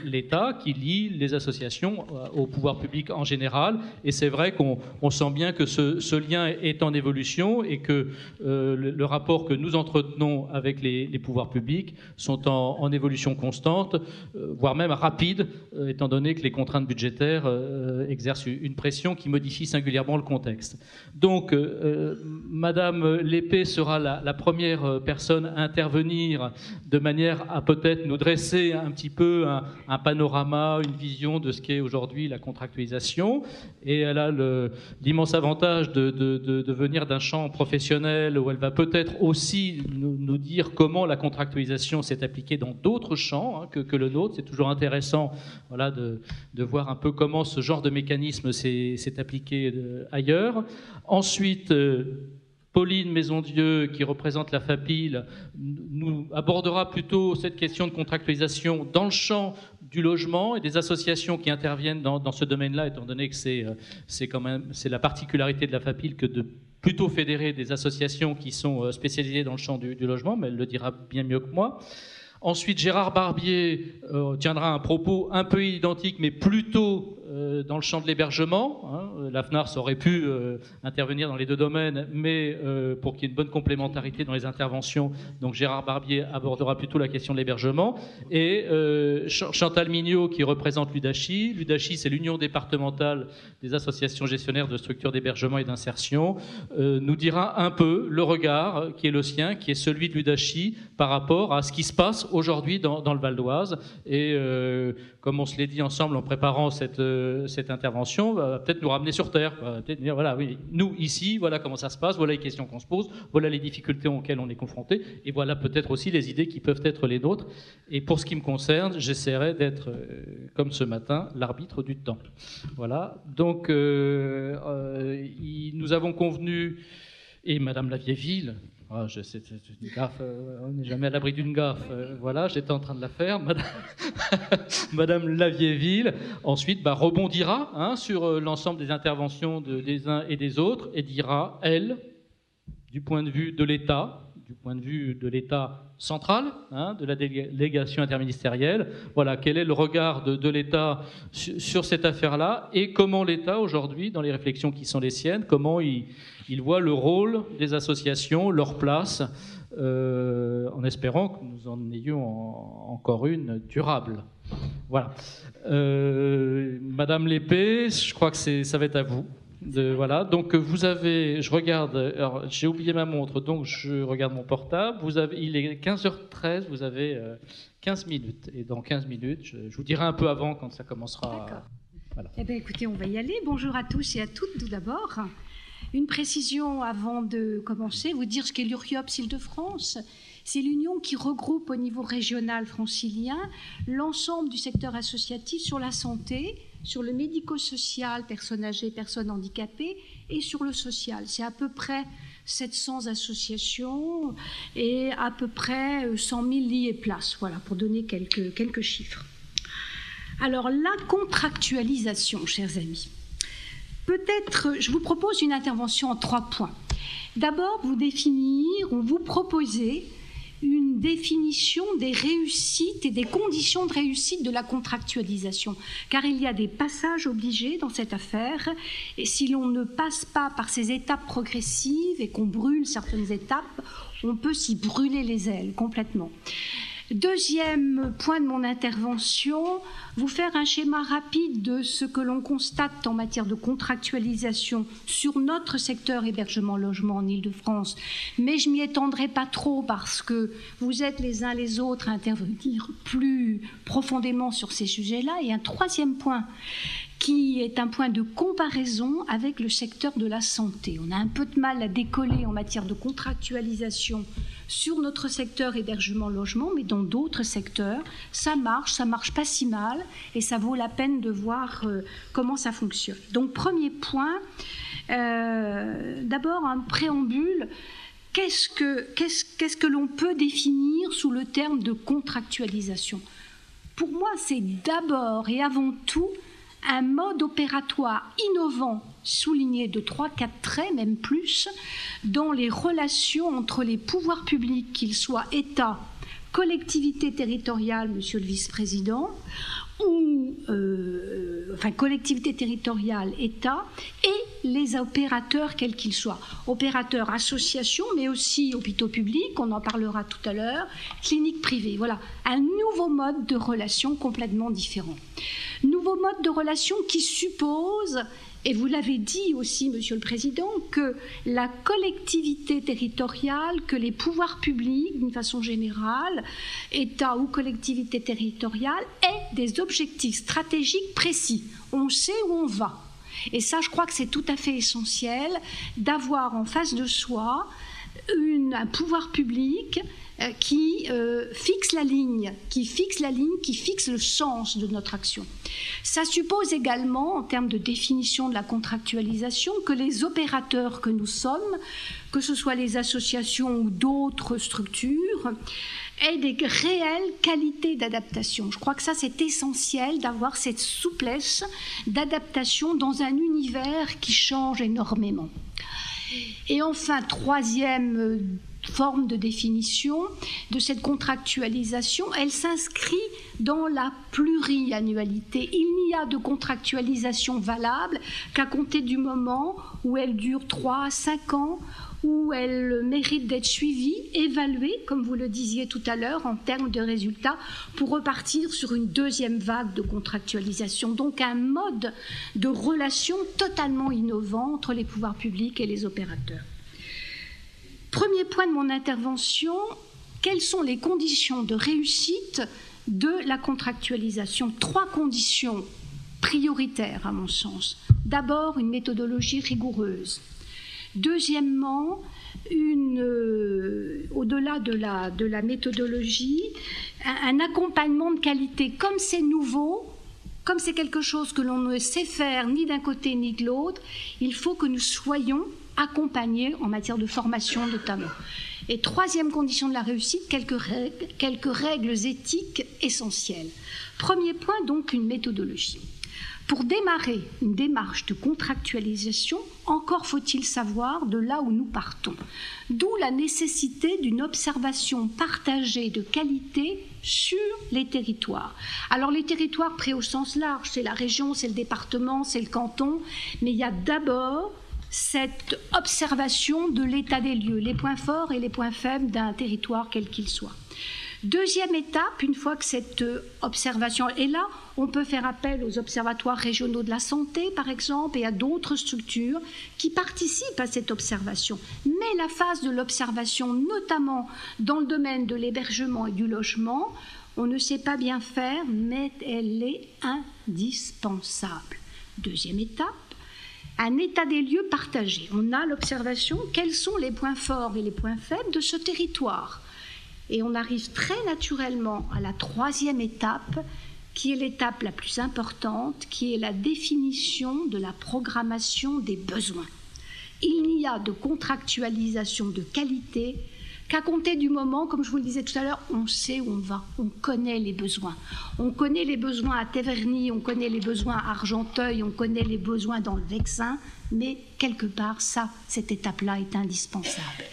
l'État, qui lie les associations au pouvoir public en général. Et c'est vrai qu'on sent bien que ce lien est en évolution et que le rapport que nous entretenons avec les pouvoirs publics sont en évolution constante, voire même rapide, étant donné que les contraintes budgétaires exercent une pression qui modifie singulièrement le contexte. Donc, Madame Lépée sera la première personne à intervenir de manière à peut-être nous dresser un petit peu un panorama, une vision de ce qu'est aujourd'hui la contractualisation. Et elle a l'immense avantage de venir d'un champ professionnel où elle va peut-être aussi nous dire comment la contractualisation s'est appliquée dans d'autres champs que le nôtre. C'est toujours intéressant, voilà, de voir un peu comment ce genre de mécanisme s'est appliqué ailleurs. Ensuite, Pauline Maisondieu, qui représente la FAPIL, nous abordera plutôt cette question de contractualisation dans le champ du logement et des associations qui interviennent dans ce domaine-là, étant donné que c'est la particularité de la FAPIL que de plutôt fédérer des associations qui sont spécialisées dans le champ du logement, mais elle le dira bien mieux que moi. Ensuite, Gérard Barbier tiendra un propos un peu identique, mais plutôt dans le champ de l'hébergement. La FNARS aurait pu intervenir dans les deux domaines, mais pour qu'il y ait une bonne complémentarité dans les interventions, donc Gérard Barbier abordera plutôt la question de l'hébergement. Et Chantal Mignot, qui représente l'UDACHI. L'UDACHI, c'est l'Union départementale des associations gestionnaires de structures d'hébergement et d'insertion, nous dira un peu le regard qui est le sien, qui est celui de l'UDACHI par rapport à ce qui se passe aujourd'hui dans le Val d'Oise. Et comme on se l'est dit ensemble en préparant cette intervention, va peut-être nous ramener sur Terre. Va peut-être dire, voilà, oui, nous, ici, voilà comment ça se passe, voilà les questions qu'on se pose, voilà les difficultés auxquelles on est confronté, et voilà peut-être aussi les idées qui peuvent être les nôtres. Et pour ce qui me concerne, j'essaierai d'être, comme ce matin, l'arbitre du temps. Voilà. Donc, nous avons convenu, et Madame Lavieille-Ville, c'est une gaffe, on n'est jamais à l'abri d'une gaffe. Voilà, j'étais en train de la faire. Madame Lavieille-Ville, ensuite, rebondira sur l'ensemble des interventions des uns et des autres et dira, elle, du point de vue de l'État, du point de vue de l'État central, de la délégation interministérielle, voilà, quel est le regard de l'État sur cette affaire-là et comment l'État, aujourd'hui, dans les réflexions qui sont les siennes, comment il voit le rôle des associations, leur place, en espérant que nous en ayons encore une durable. Voilà. Madame Lépée, je crois que ça va être à vous. Voilà. Donc vous avez, je regarde, alors j'ai oublié ma montre, donc je regarde mon portable. Il est 15h13, vous avez 15 minutes. Et dans 15 minutes, je vous dirai un peu avant quand ça commencera. D'accord. Voilà. Eh bien, écoutez, on va y aller. Bonjour à tous et à toutes, tout d'abord. Une précision avant de commencer, vous dire ce qu'est l'URIOPS Île-de-France. C'est l'union qui regroupe au niveau régional francilien l'ensemble du secteur associatif sur la santé, sur le médico-social, personnes âgées, personnes handicapées, et sur le social. C'est à peu près 700 associations et à peu près 100 000 lits et places, voilà, pour donner quelques chiffres. Alors, la contractualisation, chers amis. Peut-être, je vous propose une intervention en 3 points. D'abord, vous proposer une définition des réussites et des conditions de réussite de la contractualisation, car il y a des passages obligés dans cette affaire, et si l'on ne passe pas par ces étapes progressives et qu'on brûle certaines étapes, on peut s'y brûler les ailes complètement. Deuxième point de mon intervention, vous faire un schéma rapide de ce que l'on constate en matière de contractualisation sur notre secteur hébergement-logement en Île-de-France, mais je m'y étendrai pas trop parce que vous êtes les uns les autres à intervenir plus profondément sur ces sujets-là. Et un troisième point qui est un point de comparaison avec le secteur de la santé. On a un peu de mal à décoller en matière de contractualisation sur notre secteur hébergement-logement, mais dans d'autres secteurs, ça marche pas si mal, et ça vaut la peine de voir comment ça fonctionne. Donc, premier point, d'abord un préambule. Qu'est-ce que l'on peut définir sous le terme de contractualisation ? Pour moi, c'est d'abord et avant tout un mode opératoire innovant, souligné de 3-4 traits, même plus, dans les relations entre les pouvoirs publics, qu'ils soient État, collectivité territoriale, monsieur le vice-président, ou collectivités territoriales, État, et les opérateurs, quels qu'ils soient. Opérateurs, associations, mais aussi hôpitaux publics, on en parlera tout à l'heure, cliniques privées. Voilà, un nouveau mode de relation complètement différent. Nouveau mode de relation qui suppose, et vous l'avez dit aussi, Monsieur le Président, que la collectivité territoriale, que les pouvoirs publics, d'une façon générale, État ou collectivité territoriale, aient des objectifs stratégiques précis. On sait où on va. Et ça, je crois que c'est tout à fait essentiel d'avoir en face de soi un pouvoir public qui fixe la ligne, qui fixe le sens de notre action. Ça suppose également, en termes de définition de la contractualisation, que les opérateurs que nous sommes, que ce soit les associations ou d'autres structures, aient des réelles qualités d'adaptation. Je crois que ça, c'est essentiel d'avoir cette souplesse d'adaptation dans un univers qui change énormément. Et enfin, troisième forme de définition de cette contractualisation, elle s'inscrit dans la pluriannualité. Il n'y a de contractualisation valable qu'à compter du moment où elle dure 3 à 5 ans, où elle mérite d'être suivie, évaluée, comme vous le disiez tout à l'heure, en termes de résultats, pour repartir sur une deuxième vague de contractualisation. Donc un mode de relation totalement innovant entre les pouvoirs publics et les opérateurs. Premier point de mon intervention, quelles sont les conditions de réussite de la contractualisation? 3 conditions prioritaires à mon sens. D'abord, une méthodologie rigoureuse. Deuxièmement, au-delà de la méthodologie, un accompagnement de qualité. Comme c'est nouveau, comme c'est quelque chose que l'on ne sait faire ni d'un côté ni de l'autre, il faut que nous soyons accompagnés en matière de formation notamment. Et troisième condition de la réussite, quelques règles éthiques essentielles. Premier point, donc, une méthodologie. Pour démarrer une démarche de contractualisation, encore faut-il savoir de là où nous partons. D'où la nécessité d'une observation partagée de qualité sur les territoires. Alors les territoires pris au sens large, c'est la région, c'est le département, c'est le canton, mais il y a d'abord cette observation de l'état des lieux, les points forts et les points faibles d'un territoire quel qu'il soit. Deuxième étape, une fois que cette observation est là, on peut faire appel aux observatoires régionaux de la santé, par exemple, et à d'autres structures qui participent à cette observation. Mais la phase de l'observation, notamment dans le domaine de l'hébergement et du logement, on ne sait pas bien faire, mais elle est indispensable. Deuxième étape, un état des lieux partagé. On a l'observation, quels sont les points forts et les points faibles de ce territoire. Et on arrive très naturellement à la troisième étape, qui est l'étape la plus importante, qui est la définition de la programmation des besoins. Il n'y a de contractualisation de qualité qu'à compter du moment, comme je vous le disais tout à l'heure, on sait où on va, on connaît les besoins. On connaît les besoins à Taverny, on connaît les besoins à Argenteuil, on connaît les besoins dans le Vexin, mais quelque part, cette étape-là est indispensable.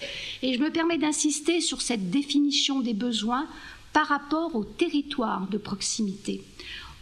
Et je me permets d'insister sur cette définition des besoins par rapport au territoire de proximité.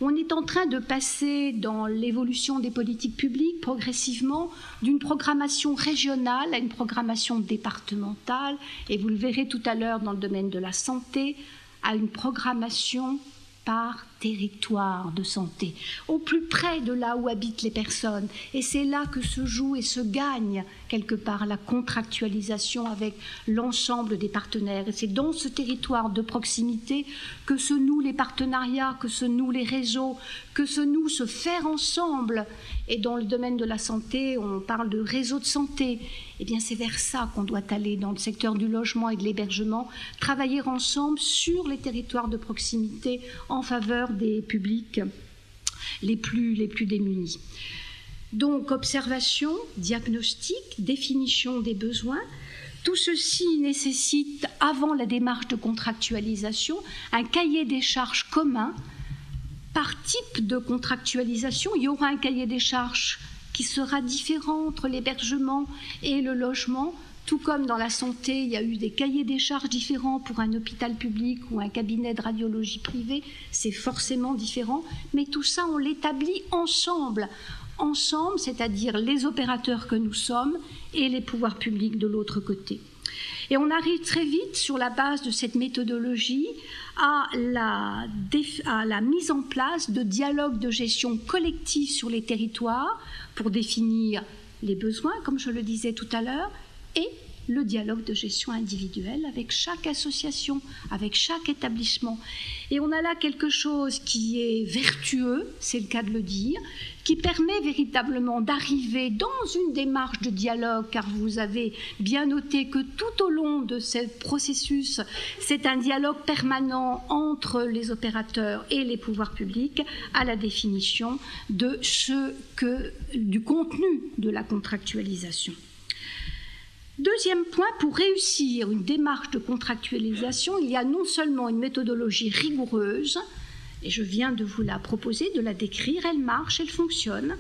On est en train de passer dans l'évolution des politiques publiques progressivement d'une programmation régionale à une programmation départementale, et vous le verrez tout à l'heure dans le domaine de la santé, à une programmation par territoire de santé, au plus près de là où habitent les personnes. Et c'est là que se joue et se gagne quelque part la contractualisation avec l'ensemble des partenaires. Et c'est dans ce territoire de proximité que se nouent les partenariats, que se nouent les réseaux, que se noue ce faire ensemble. Et dans le domaine de la santé, on parle de réseau de santé. Eh bien, c'est vers ça qu'on doit aller dans le secteur du logement et de l'hébergement, travailler ensemble sur les territoires de proximité en faveur des publics les plus démunis. Donc, observation, diagnostic, définition des besoins. Tout ceci nécessite, avant la démarche de contractualisation, un cahier des charges commun. Par type de contractualisation, il y aura un cahier des charges qui sera différent entre l'hébergement et le logement, Tout comme dans la santé, il y a eu des cahiers des charges différents pour un hôpital public ou un cabinet de radiologie privé, c'est forcément différent, mais tout ça, on l'établit ensemble, c'est-à-dire les opérateurs que nous sommes et les pouvoirs publics de l'autre côté. Et on arrive très vite, sur la base de cette méthodologie, à la mise en place de dialogues de gestion collective sur les territoires pour définir les besoins, comme je le disais tout à l'heure, et le dialogue de gestion individuelle avec chaque association, avec chaque établissement. Et on a là quelque chose qui est vertueux, c'est le cas de le dire, qui permet véritablement d'arriver dans une démarche de dialogue, car vous avez bien noté que tout au long de ce processus, c'est un dialogue permanent entre les opérateurs et les pouvoirs publics à la définition de du contenu de la contractualisation. Deuxième point, pour réussir une démarche de contractualisation, il y a non seulement une méthodologie rigoureuse, et je viens de vous la proposer, de la décrire, elle marche, elle fonctionne,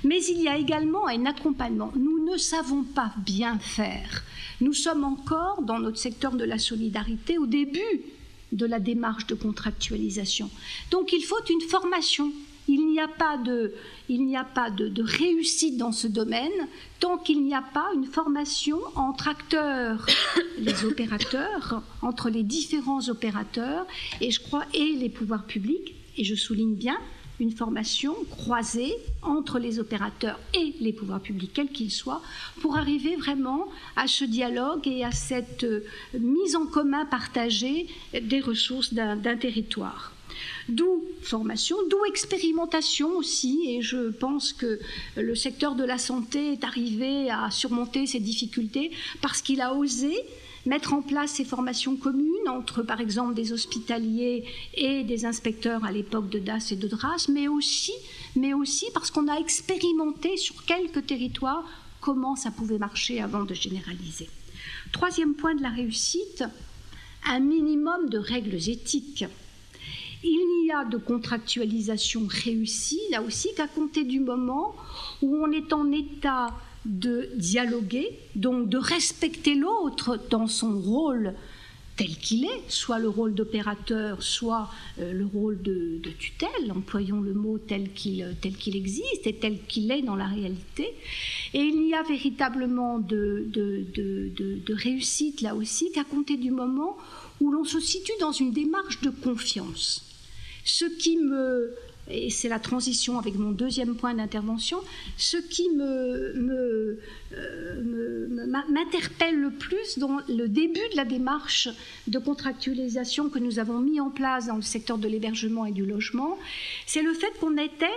mais il y a également un accompagnement. Nous ne savons pas bien faire. Nous sommes encore, dans notre secteur de la solidarité, au début de la démarche de contractualisation. Donc il faut une formation. Il n'y a pas de réussite dans ce domaine tant qu'il n'y a pas une formation entre acteurs, les opérateurs, entre les différents opérateurs, et je crois, et les pouvoirs publics, et je souligne bien, une formation croisée entre les opérateurs et les pouvoirs publics, quels qu'ils soient, pour arriver vraiment à ce dialogue et à cette mise en commun partagée des ressources d'un territoire. D'où formation, d'où expérimentation aussi, et je pense que le secteur de la santé est arrivé à surmonter ces difficultés parce qu'il a osé mettre en place ces formations communes entre, par exemple, des hospitaliers et des inspecteurs à l'époque de DAS et de DRAS, mais aussi parce qu'on a expérimenté sur quelques territoires comment ça pouvait marcher avant de généraliser. Troisième point de la réussite, un minimum de règles éthiques. Il n'y a de contractualisation réussie, là aussi, qu'à compter du moment où on est en état de dialoguer, donc de respecter l'autre dans son rôle tel qu'il est, soit le rôle d'opérateur, soit le rôle de tutelle, employons le mot tel qu'il existe et tel qu'il est dans la réalité. Et il n'y a véritablement de réussite, là aussi, qu'à compter du moment où l'on se situe dans une démarche de confiance. Ce qui et c'est la transition avec mon deuxième point d'intervention, ce qui m'interpelle le plus dans le début de la démarche de contractualisation que nous avons mis en place dans le secteur de l'hébergement et du logement, c'est le fait qu'on était,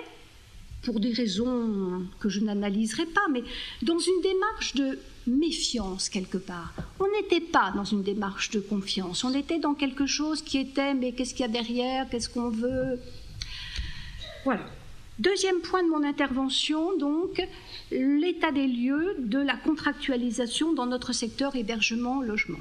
pour des raisons que je n'analyserai pas, mais dans une démarche de méfiance quelque part. On n'était pas dans une démarche de confiance, on était dans quelque chose qui était mais qu'est-ce qu'il y a derrière, qu'est-ce qu'on veut. Voilà. Deuxième point de mon intervention, donc, l'état des lieux de la contractualisation dans notre secteur hébergement-logement.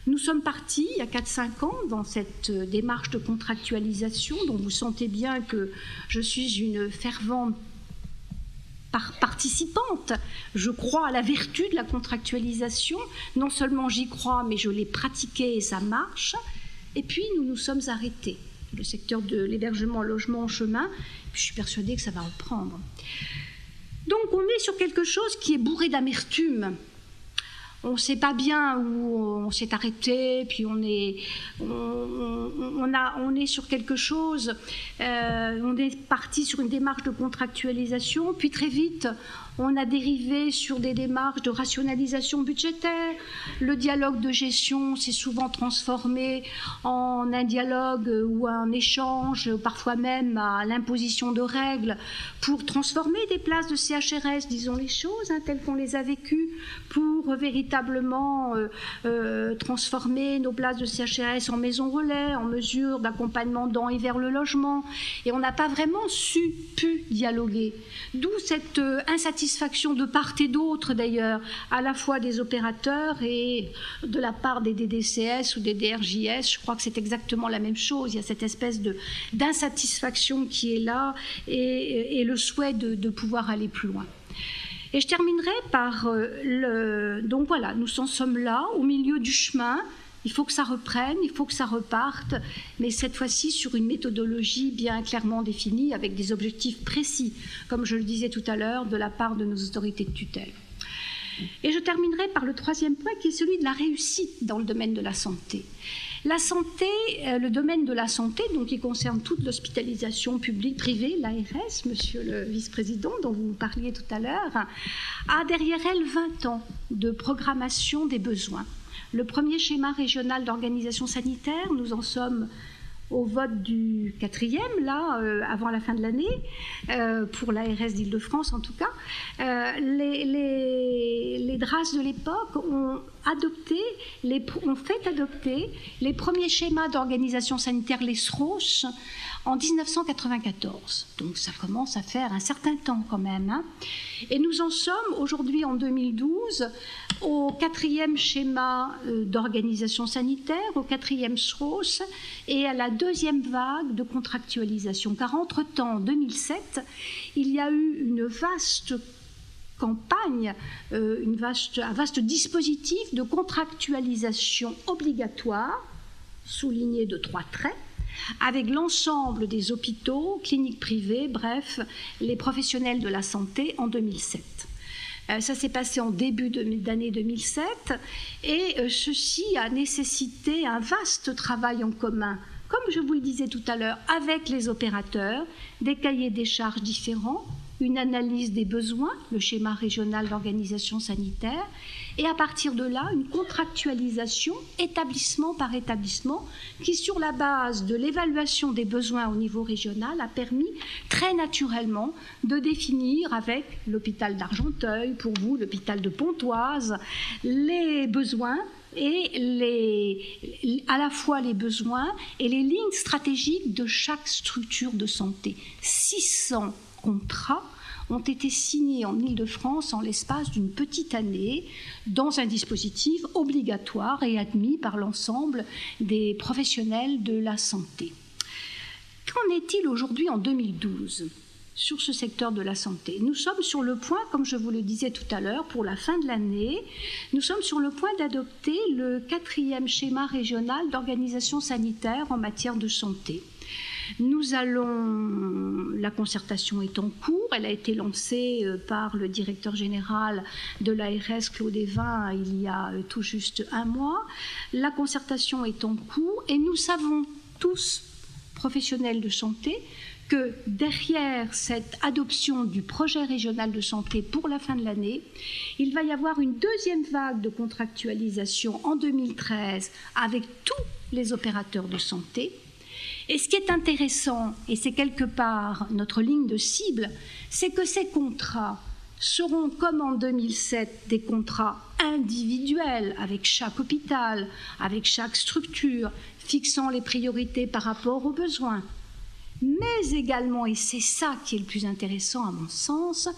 Nous sommes partis il y a 4-5 ans dans cette démarche de contractualisation dont vous sentez bien que je suis une fervente participante. Je crois à la vertu de la contractualisation. Non seulement j'y crois, mais je l'ai pratiquée et ça marche. Et puis nous nous sommes arrêtés. Le secteur de l'hébergement, logement en chemin. Je suis persuadée que ça va reprendre. Donc on est sur quelque chose qui est bourré d'amertume. On ne sait pas bien où on s'est arrêté, puis on est sur quelque chose, on est parti sur une démarche de contractualisation, puis très vite on a dérivé sur des démarches de rationalisation budgétaire. Le dialogue de gestion s'est souvent transformé en un dialogue ou un échange, parfois même à l'imposition de règles pour transformer des places de CHRS, disons les choses telles qu'on les a vécues, pour véritablement transformer nos places de CHRS en maisons relais, en mesure d'accompagnement dans et vers le logement. Et on n'a pas vraiment pu dialoguer. D'où cette insatisfaction de part et d'autre d'ailleurs, à la fois des opérateurs et de la part des DDCS ou des DRJS. Je crois que c'est exactement la même chose. Il y a cette espèce d'insatisfaction qui est là et le souhait de pouvoir aller plus loin. Et je terminerai par donc voilà, nous en sommes là, au milieu du chemin. Il faut que ça reprenne, il faut que ça reparte, mais cette fois-ci sur une méthodologie bien clairement définie, avec des objectifs précis, comme je le disais tout à l'heure, de la part de nos autorités de tutelle. Et je terminerai par le troisième point, qui est celui de la réussite dans le domaine de la santé. La santé, le domaine de la santé, donc qui concerne toute l'hospitalisation publique, privée, l'ARS, monsieur le vice-président, dont vous parliez tout à l'heure, a derrière elle 20 ans de programmation des besoins. Le premier schéma régional d'organisation sanitaire, nous en sommes au vote du 4e, là, avant la fin de l'année, pour l'ARS d'Île-de-France en tout cas. Les DRAS de l'époque ont fait adopter les premiers schémas d'organisation sanitaire, les SROS, en 1994. Donc ça commence à faire un certain temps quand même. Hein. Et nous en sommes aujourd'hui en 2012 au 4e schéma d'organisation sanitaire, au 4e SROS et à la 2e vague de contractualisation. Car entre-temps, en 2007, il y a eu une vaste campagne, un vaste dispositif de contractualisation obligatoire, souligné de 3 traits, avec l'ensemble des hôpitaux, cliniques privées, bref, les professionnels de la santé en 2007. Ça s'est passé en début d'année 2007 et ceci a nécessité un vaste travail en commun, comme je vous le disais tout à l'heure, avec les opérateurs, des cahiers des charges différents, une analyse des besoins, le schéma régional d'organisation sanitaire, et à partir de là, une contractualisation établissement par établissement qui, sur la base de l'évaluation des besoins au niveau régional, a permis très naturellement de définir avec l'hôpital d'Argenteuil, pour vous, l'hôpital de Pontoise, les besoins et à la fois les besoins et les lignes stratégiques de chaque structure de santé. 600 contrats ont été signés en Île-de-France en l'espace d'une petite année dans un dispositif obligatoire et admis par l'ensemble des professionnels de la santé. Qu'en est-il aujourd'hui en 2012 sur ce secteur de la santé? Nous sommes sur le point, comme je vous le disais tout à l'heure, pour la fin de l'année, nous sommes sur le point d'adopter le 4e schéma régional d'organisation sanitaire en matière de santé. La concertation est en cours, elle a été lancée par le directeur général de l'ARS, Claude Evin, il y a tout juste un mois. La concertation est en cours et nous savons tous, professionnels de santé, que derrière cette adoption du projet régional de santé pour la fin de l'année, il va y avoir une deuxième vague de contractualisation en 2013 avec tous les opérateurs de santé. Et ce qui est intéressant, et c'est quelque part notre ligne de cible, c'est que ces contrats seront, comme en 2007, des contrats individuels avec chaque hôpital, avec chaque structure, fixant les priorités par rapport aux besoins. Mais également, et c'est ça qui est le plus intéressant à mon sens,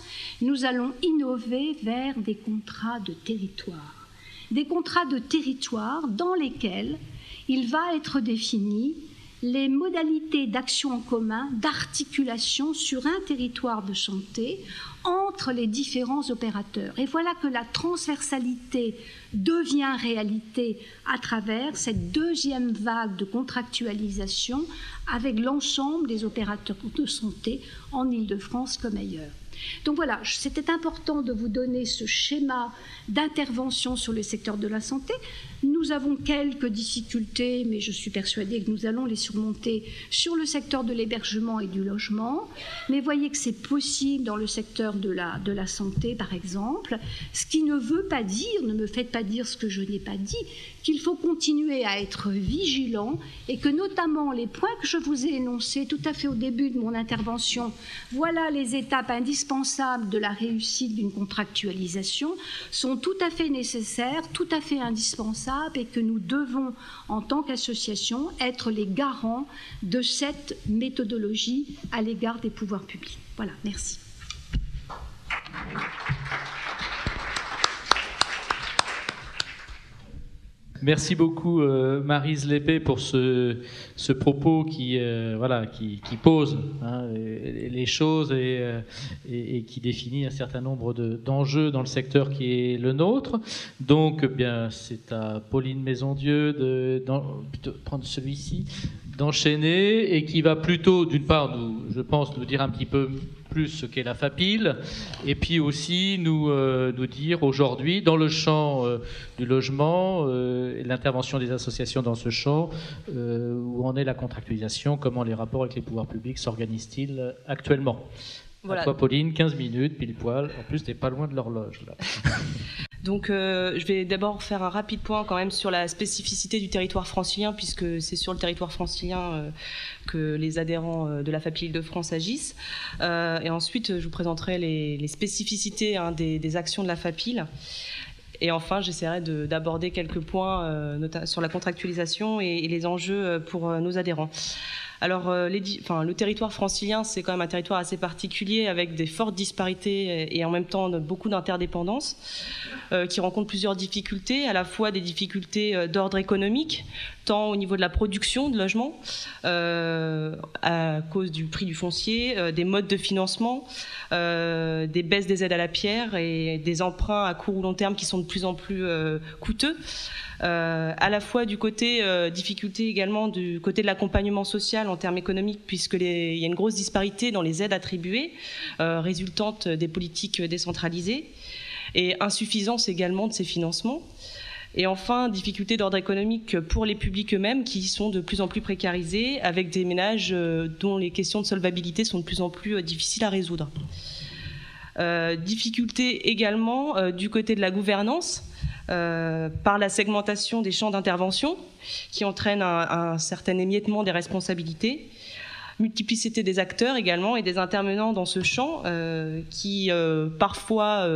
nous allons innover vers des contrats de territoire. Des contrats de territoire dans lesquels il va être défini les modalités d'action en commun, d'articulation sur un territoire de santé entre les différents opérateurs. Et voilà que la transversalité devient réalité à travers cette deuxième vague de contractualisation avec l'ensemble des opérateurs de santé en Île-de-France comme ailleurs. Donc voilà, c'était important de vous donner ce schéma d'intervention sur le secteur de la santé. Nous avons quelques difficultés, mais je suis persuadée que nous allons les surmonter sur le secteur de l'hébergement et du logement. Mais voyez que c'est possible dans le secteur de la santé, par exemple, ce qui ne veut pas dire, ne me faites pas dire ce que je n'ai pas dit, qu'il faut continuer à être vigilant et que notamment les points que je vous ai énoncés tout à fait au début de mon intervention, voilà les étapes indispensables de la réussite d'une contractualisation, sont tout à fait nécessaires, tout à fait indispensables et que nous devons, en tant qu'association, être les garants de cette méthodologie à l'égard des pouvoirs publics. Voilà, merci. Merci beaucoup Maryse Lépée pour ce propos qui pose les choses et qui définit un certain nombre d'enjeux dans le secteur qui est le nôtre. Donc c'est à Pauline Maisondieu de prendre celui-ci, d'enchaîner, et qui va plutôt d'une part je pense nous dire un petit peu plus ce qu'est la FAPIL, et puis aussi nous dire aujourd'hui, dans le champ du logement, l'intervention des associations dans ce champ, où en est la contractualisation, comment les rapports avec les pouvoirs publics s'organisent-ils actuellement. Voilà. À toi, Pauline, 15 minutes, pile poil. En plus, t'es pas loin de l'horloge, là. Donc, je vais d'abord faire un rapide point quand même sur la spécificité du territoire francilien, puisque c'est sur le territoire francilien que les adhérents de la FAPIL Île-de-France agissent. Et ensuite, je vous présenterai les spécificités des actions de la FAPIL. Et enfin, j'essaierai d'aborder quelques points sur la contractualisation et les enjeux pour nos adhérents. Alors, le territoire francilien, c'est quand même un territoire assez particulier, avec des fortes disparités et en même temps beaucoup d'interdépendances, qui rencontrent plusieurs difficultés, à la fois des difficultés d'ordre économique, tant au niveau de la production de logements, à cause du prix du foncier, des modes de financement, des baisses des aides à la pierre et des emprunts à court ou long terme qui sont de plus en plus coûteux. À la fois du côté difficulté également du côté de l'accompagnement social en termes économiques, puisqu'il y a une grosse disparité dans les aides attribuées résultantes des politiques décentralisées, et insuffisance également de ces financements. Et enfin, difficultés d'ordre économique pour les publics eux-mêmes, qui sont de plus en plus précarisés, avec des ménages dont les questions de solvabilité sont de plus en plus difficiles à résoudre. Difficultés également du côté de la gouvernance, par la segmentation des champs d'intervention, qui entraîne un certain émiettement des responsabilités, multiplicité des acteurs également et des intervenants dans ce champ, qui parfois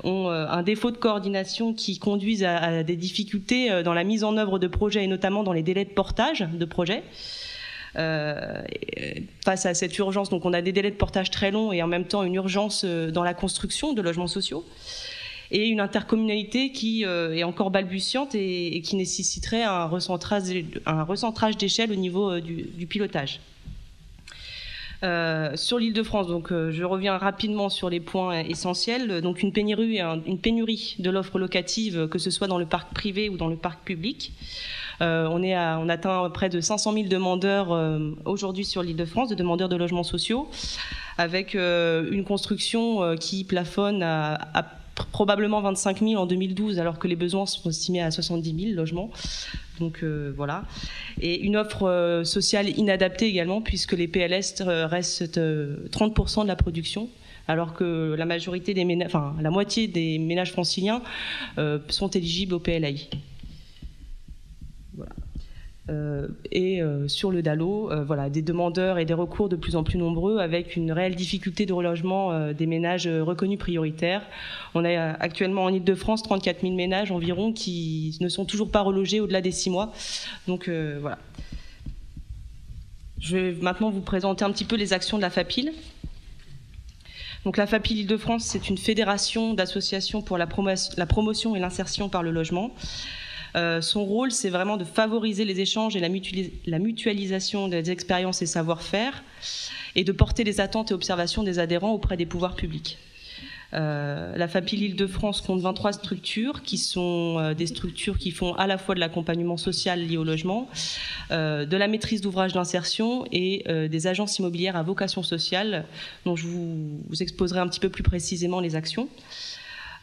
ont un défaut de coordination qui conduisent à des difficultés dans la mise en œuvre de projets, et notamment dans les délais de portage de projets. Face à cette urgence, donc on a des délais de portage très longs et en même temps une urgence dans la construction de logements sociaux, et une intercommunalité qui est encore balbutiante et qui nécessiterait un recentrage d'échelle au niveau du pilotage. Sur l'Île-de-France, donc je reviens rapidement sur les points essentiels. Donc une pénurie de l'offre locative, que ce soit dans le parc privé ou dans le parc public. On atteint près de 500 000 demandeurs aujourd'hui sur l'Île-de-France, de demandeurs de logements sociaux, avec une construction qui plafonne à probablement 25 000 en 2012, alors que les besoins sont estimés à 70 000 logements. Donc voilà. Et une offre sociale inadaptée également, puisque les PLS restent 30% de la production, alors que la majorité des ménages, enfin la moitié des ménages franciliens sont éligibles au PLAI. Voilà. Sur le DALO, voilà, des demandeurs et des recours de plus en plus nombreux, avec une réelle difficulté de relogement des ménages reconnus prioritaires. On a actuellement en Île-de-France 34 000 ménages environ qui ne sont toujours pas relogés au-delà des 6 mois. Donc voilà. Je vais maintenant vous présenter un petit peu les actions de la FAPIL. Donc la FAPIL Île-de-France, c'est une fédération d'associations pour la promotion et l'insertion par le logement. Son rôle, c'est vraiment de favoriser les échanges et la mutualisation des expériences et savoir-faire, et de porter les attentes et observations des adhérents auprès des pouvoirs publics. La FAPIL Île-de-France compte 23 structures, qui sont des structures qui font à la fois de l'accompagnement social lié au logement, de la maîtrise d'ouvrage d'insertion et des agences immobilières à vocation sociale, dont je vous exposerai un petit peu plus précisément les actions.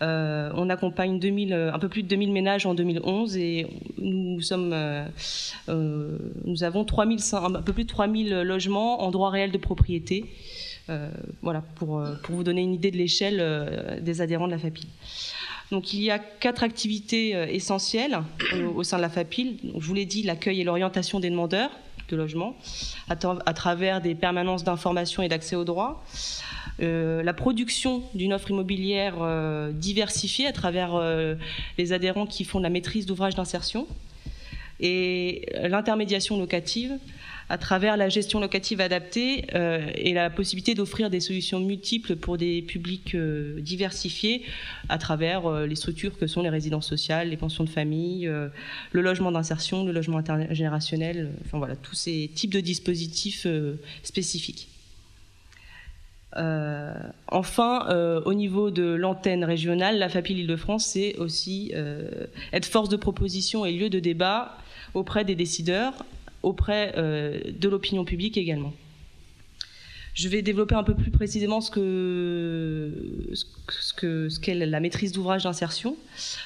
On accompagne un peu plus de 2000 ménages en 2011, et nous avons un peu plus de 3000 logements en droit réel de propriété. Voilà, pour vous donner une idée de l'échelle des adhérents de la FAPIL. Donc il y a 4 activités essentielles au sein de la FAPIL. Donc, je vous l'ai dit, l'accueil et l'orientation des demandeurs de logement à travers des permanences d'information et d'accès au droit. La production d'une offre immobilière diversifiée à travers les adhérents qui font de la maîtrise d'ouvrage d'insertion, et l'intermédiation locative à travers la gestion locative adaptée et la possibilité d'offrir des solutions multiples pour des publics diversifiés à travers les structures que sont les résidences sociales, les pensions de famille, le logement d'insertion, le logement intergénérationnel, enfin voilà, tous ces types de dispositifs spécifiques. Enfin, au niveau de l'antenne régionale, la FAPIL Île-de-France, c'est aussi être force de proposition et lieu de débat auprès des décideurs, auprès de l'opinion publique également. Je vais développer un peu plus précisément ce qu'est la maîtrise d'ouvrage d'insertion.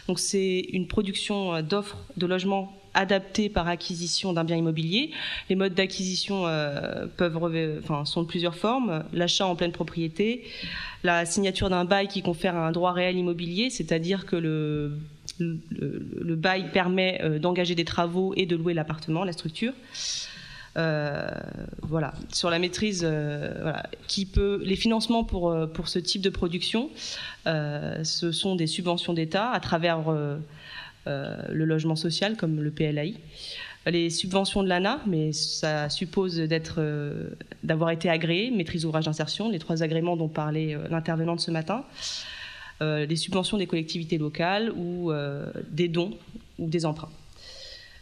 Donc, c'est une production d'offres de logements adaptés par acquisition d'un bien immobilier. Les modes d'acquisition sont de plusieurs formes. L'achat en pleine propriété, la signature d'un bail qui confère un droit réel immobilier, c'est-à-dire que le bail permet d'engager des travaux et de louer l'appartement, la structure. Voilà, sur la maîtrise, voilà, les financements pour ce type de production, ce sont des subventions d'État à travers le logement social comme le PLAI, les subventions de l'ANA, mais ça suppose d'avoir été agréé, maîtrise d'ouvrage d'insertion, les 3 agréments dont parlait l'intervenante ce matin, les subventions des collectivités locales ou des dons ou des emprunts.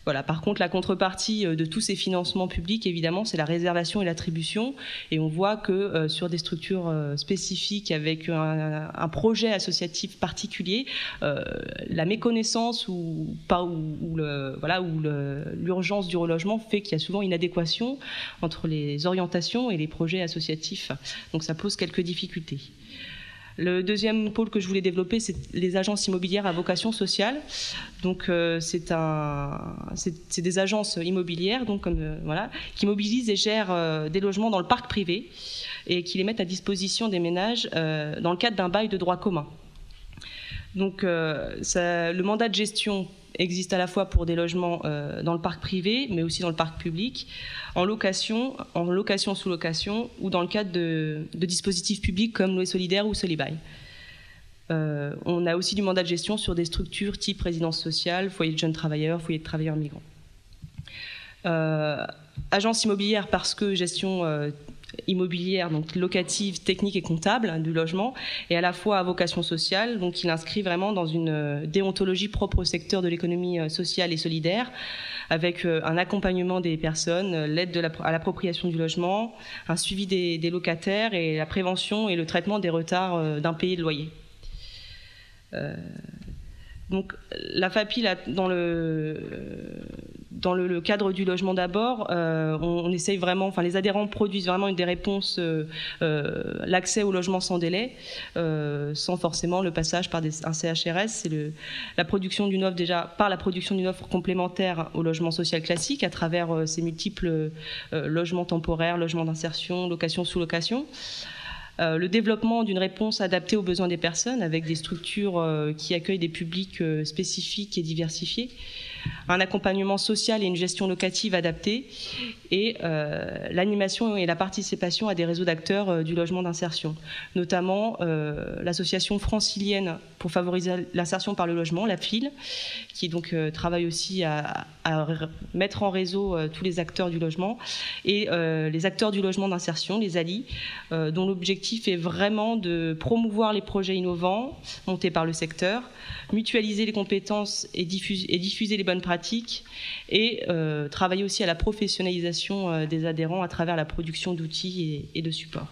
Voilà. Par contre, la contrepartie de tous ces financements publics, évidemment, c'est la réservation et l'attribution. Et on voit que sur des structures spécifiques avec un projet associatif particulier, la méconnaissance l'urgence du relogement fait qu'il y a souvent une inadéquation entre les orientations et les projets associatifs. Donc ça pose quelques difficultés. Le deuxième pôle que je voulais développer, c'est les agences immobilières à vocation sociale. Donc, c'est des agences immobilières qui mobilisent et gèrent des logements dans le parc privé et qui les mettent à disposition des ménages dans le cadre d'un bail de droit commun. Donc, le mandat de gestion existe à la fois pour des logements dans le parc privé, mais aussi dans le parc public, en location, sous-location, ou dans le cadre de dispositifs publics comme Louer Solidaire ou Solibail. On a aussi du mandat de gestion sur des structures type résidence sociale, foyer de jeunes travailleurs, foyer de travailleurs migrants. Agence immobilière parce que gestion immobilière, donc locative, technique et comptable du logement, et à la fois à vocation sociale, donc il inscrit vraiment dans une déontologie propre au secteur de l'économie sociale et solidaire, avec un accompagnement des personnes, l'aide à l'appropriation du logement, un suivi des locataires et la prévention et le traitement des retards d'impayés de loyer. Donc la FAPIL, dans le cadre du logement d'abord, on essaye vraiment, enfin les adhérents produisent vraiment des réponses, l'accès au logement sans délai, sans forcément le passage par un CHRS. C'est la production d'une offre par la production d'une offre complémentaire au logement social classique à travers ces multiples logements temporaires, logements d'insertion, location sous location. Le développement d'une réponse adaptée aux besoins des personnes avec des structures qui accueillent des publics spécifiques et diversifiés, un accompagnement social et une gestion locative adaptée, et l'animation et la participation à des réseaux d'acteurs du logement d'insertion, notamment l'association francilienne pour favoriser l'insertion par le logement, la FIL, qui donc travaille aussi à mettre en réseau tous les acteurs du logement, et les acteurs du logement d'insertion, les ALI, dont l'objectif est vraiment de promouvoir les projets innovants montés par le secteur, mutualiser les compétences et diffuser les bonnes pratiques, et travailler aussi à la professionnalisation des adhérents à travers la production d'outils et de supports.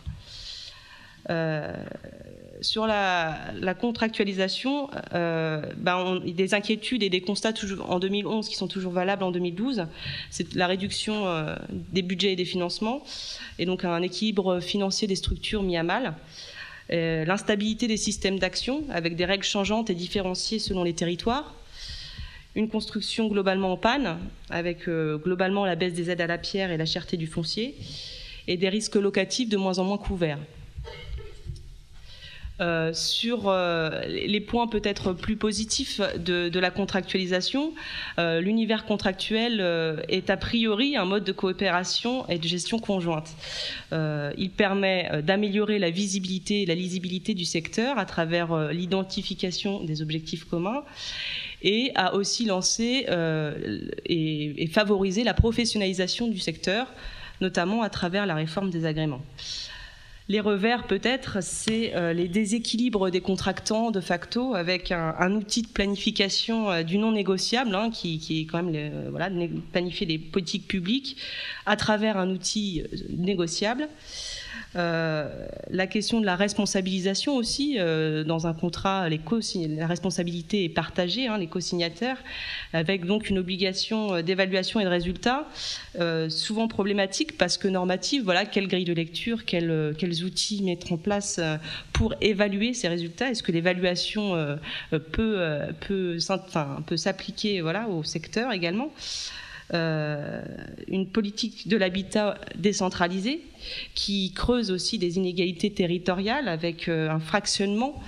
Sur la contractualisation, des inquiétudes et des constats en 2011 qui sont toujours valables en 2012, c'est la réduction des budgets et des financements, et donc un équilibre financier des structures mis à mal, l'instabilité des systèmes d'action avec des règles changeantes et différenciées selon les territoires, une construction globalement en panne, avec globalement la baisse des aides à la pierre et la cherté du foncier, et des risques locatifs de moins en moins couverts. Sur les points peut-être plus positifs de la contractualisation, l'univers contractuel est a priori un mode de coopération et de gestion conjointe. Il permet d'améliorer la visibilité et la lisibilité du secteur à travers l'identification des objectifs communs, et a aussi lancé et favorisé la professionnalisation du secteur notamment à travers la réforme des agréments. Les revers, peut-être, c'est les déséquilibres des contractants de facto, avec un outil de planification du non négociable, qui est quand même planifier les politiques publiques à travers un outil négociable. La question de la responsabilisation aussi, dans un contrat, la responsabilité est partagée, les co-signataires, avec donc une obligation d'évaluation et de résultat, souvent problématique parce que normative. Voilà, quelle grille de lecture, quels outils mettre en place pour évaluer ces résultats? Est-ce que l'évaluation peut s'appliquer au secteur également? Une politique de l'habitat décentralisée qui creuse aussi des inégalités territoriales avec un fractionnement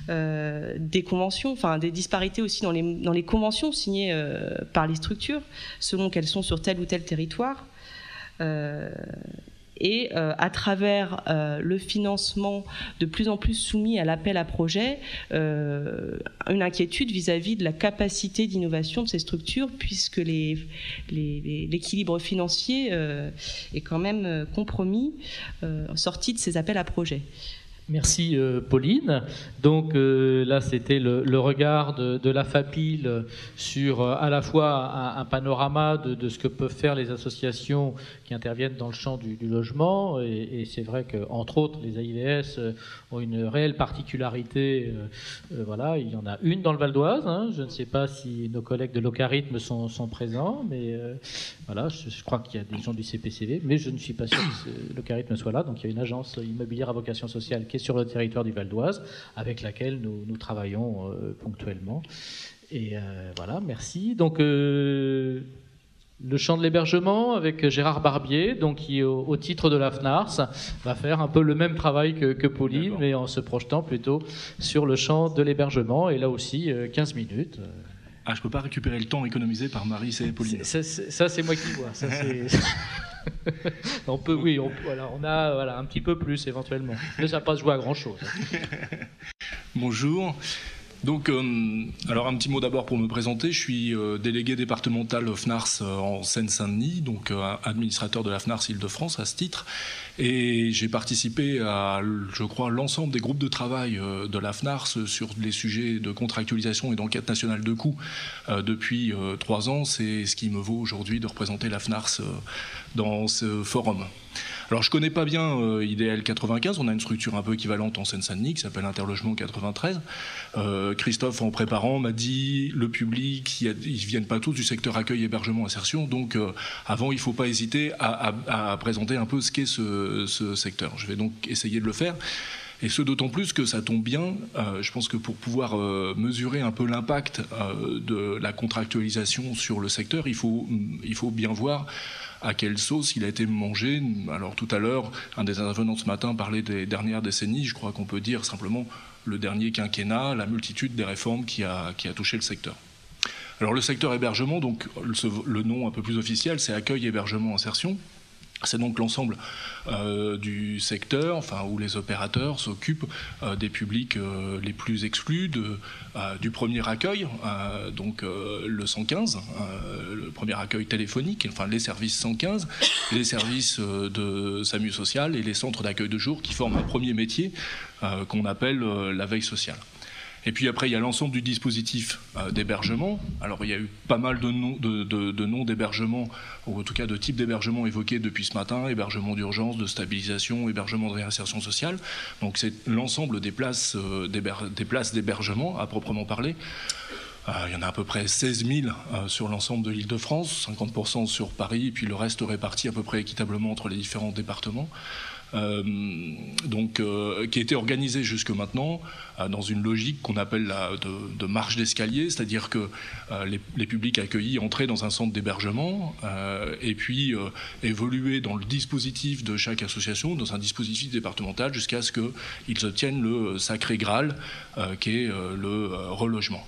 des conventions, des disparités aussi dans les conventions signées par les structures selon qu'elles sont sur tel ou tel territoire. Et à travers le financement de plus en plus soumis à l'appel à projet, une inquiétude vis-à-vis de la capacité d'innovation de ces structures, puisque l'équilibre financier est quand même compromis, sorti de ces appels à projet. Merci Pauline. Donc là, c'était le regard de la FAPIL sur à la fois un panorama de ce que peuvent faire les associations qui interviennent dans le champ du logement. Et c'est vrai qu'entre autres, les AIVS ont une réelle particularité. Voilà, il y en a une dans le Val d'Oise. Je ne sais pas si nos collègues de l'Ocarythme sont présents, mais voilà, je crois qu'il y a des gens du CPCV, mais je ne suis pas sûr que l'Ocarythme soit là. Donc il y a une agence immobilière à vocation sociale qui est sur le territoire du Val d'Oise, avec laquelle nous travaillons ponctuellement. Et voilà, merci. Donc, le champ de l'hébergement avec Gérard Barbier, donc, qui, au titre de la FNARS, va faire un peu le même travail que Pauline, mais en se projetant plutôt sur le champ de l'hébergement. Et là aussi, 15 minutes. Ah, je ne peux pas récupérer le temps économisé par Marie et Pauline. Ça, c'est moi qui vois. Ça, on peut, oui, on a un petit peu plus éventuellement, mais ça va pas se jouer à grand chose. Bonjour. Donc, alors un petit mot d'abord pour me présenter. Je suis délégué départemental FNARS en Seine-Saint-Denis, donc administrateur de la FNARS Île-de-France à ce titre. Et j'ai participé à, je crois, l'ensemble des groupes de travail de la FNARS sur les sujets de contractualisation et d'enquête nationale de coûts depuis 3 ans. C'est ce qui me vaut aujourd'hui de représenter la FNARS dans ce forum. Alors je connais pas bien IDL 95, on a une structure un peu équivalente en Seine-Saint-Denis qui s'appelle Interlogement 93. Christophe, en préparant, m'a dit le public, ils viennent pas tous du secteur accueil, hébergement, insertion, donc avant il faut pas hésiter à présenter un peu ce qu'est ce secteur. Je vais donc essayer de le faire. Et ce d'autant plus que ça tombe bien, je pense que pour pouvoir mesurer un peu l'impact de la contractualisation sur le secteur, il faut bien voir à quelle sauce il a été mangé. Alors tout à l'heure, un des intervenants ce matin parlait des dernières décennies. Je crois qu'on peut dire simplement le dernier quinquennat, la multitude des réformes qui a touché le secteur. Alors le secteur hébergement, donc le nom un peu plus officiel, c'est accueil, hébergement, insertion. C'est donc l'ensemble du secteur, où les opérateurs s'occupent des publics les plus exclus, du premier accueil, donc le 115, le premier accueil téléphonique, les services 115, les services de SAMU social et les centres d'accueil de jour qui forment un premier métier qu'on appelle la veille sociale. Et puis après, il y a l'ensemble du dispositif d'hébergement. Alors, il y a eu pas mal de noms d'hébergement, ou en tout cas de types d'hébergement évoqués depuis ce matin. Hébergement d'urgence, de stabilisation, hébergement de réinsertion sociale. Donc, c'est l'ensemble des places d'hébergement, à proprement parler. Il y en a à peu près 16 000 sur l'ensemble de l'Île-de-France, 50% sur Paris, et puis le reste réparti à peu près équitablement entre les différents départements. Qui a été organisé jusque maintenant dans une logique qu'on appelle de marche d'escalier, c'est-à-dire que les publics accueillis entraient dans un centre d'hébergement et puis évoluaient dans le dispositif de chaque association, dans un dispositif départemental, jusqu'à ce qu'ils obtiennent le sacré Graal qui est le relogement.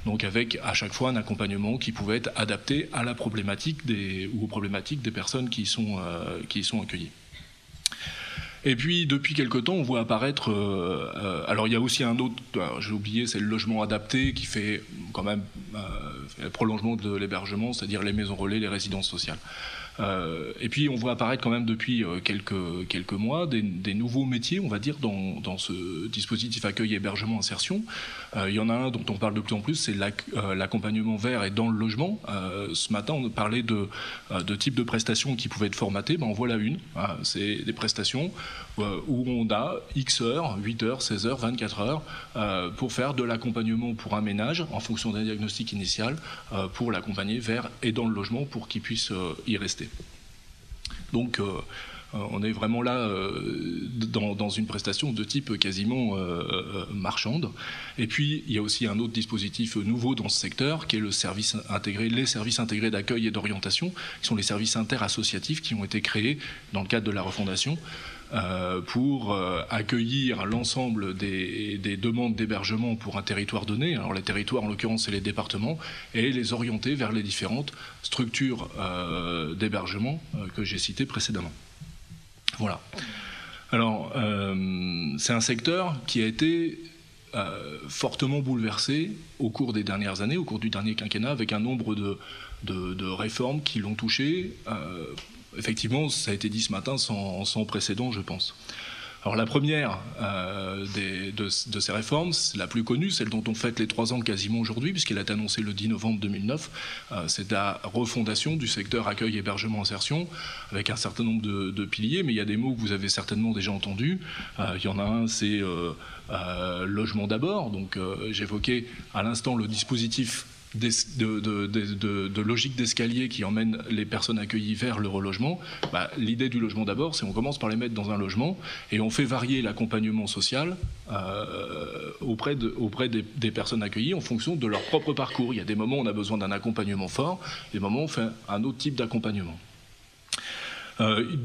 Donc avec à chaque fois un accompagnement qui pouvait être adapté à la problématique ou aux problématiques des personnes qui y sont accueillies. Et puis, depuis quelque temps, on voit apparaître... alors, il y a aussi un autre... J'ai oublié, c'est le logement adapté qui fait quand même le prolongement de l'hébergement, c'est-à-dire les maisons relais, les résidences sociales. Et puis on voit apparaître quand même depuis quelques mois des nouveaux métiers, on va dire, dans ce dispositif accueil, hébergement, insertion. Il y en a un dont on parle de plus en plus, c'est l'accompagnement vers et dans le logement. Ce matin, on parlait de types de prestations qui pouvaient être formatées. On voit là une. C'est des prestations où on a X heures, 8 heures, 16 heures, 24 heures pour faire de l'accompagnement pour un ménage en fonction d'un diagnostic initial pour l'accompagner vers et dans le logement pour qu'il puisse y rester. Donc on est vraiment là dans une prestation de type quasiment marchande. Et puis il y a aussi un autre dispositif nouveau dans ce secteur qui est les services intégrés d'accueil et d'orientation, qui sont les services interassociatifs qui ont été créés dans le cadre de la refondation pour accueillir l'ensemble des demandes d'hébergement pour un territoire donné. Alors les territoires en l'occurrence c'est les départements, et les orienter vers les différentes structures d'hébergement que j'ai citées précédemment. Voilà. Alors c'est un secteur qui a été fortement bouleversé au cours des dernières années, au cours du dernier quinquennat, avec un nombre de réformes qui l'ont touché. Effectivement, ça a été dit ce matin sans précédent, je pense. Alors la première de ces réformes, la plus connue, celle dont on fête les 3 ans quasiment aujourd'hui, puisqu'elle a été annoncée le 10 novembre 2009, c'est la refondation du secteur accueil, hébergement, insertion, avec un certain nombre de piliers, mais il y a des mots que vous avez certainement déjà entendus. Il y en a un, c'est logement d'abord. Donc j'évoquais à l'instant le dispositif de logique d'escalier qui emmène les personnes accueillies vers le relogement. L'idée du logement d'abord, c'est qu'on commence par les mettre dans un logement et on fait varier l'accompagnement social auprès des personnes accueillies en fonction de leur propre parcours. Il y a des moments où on a besoin d'un accompagnement fort, des moments où on fait un autre type d'accompagnement.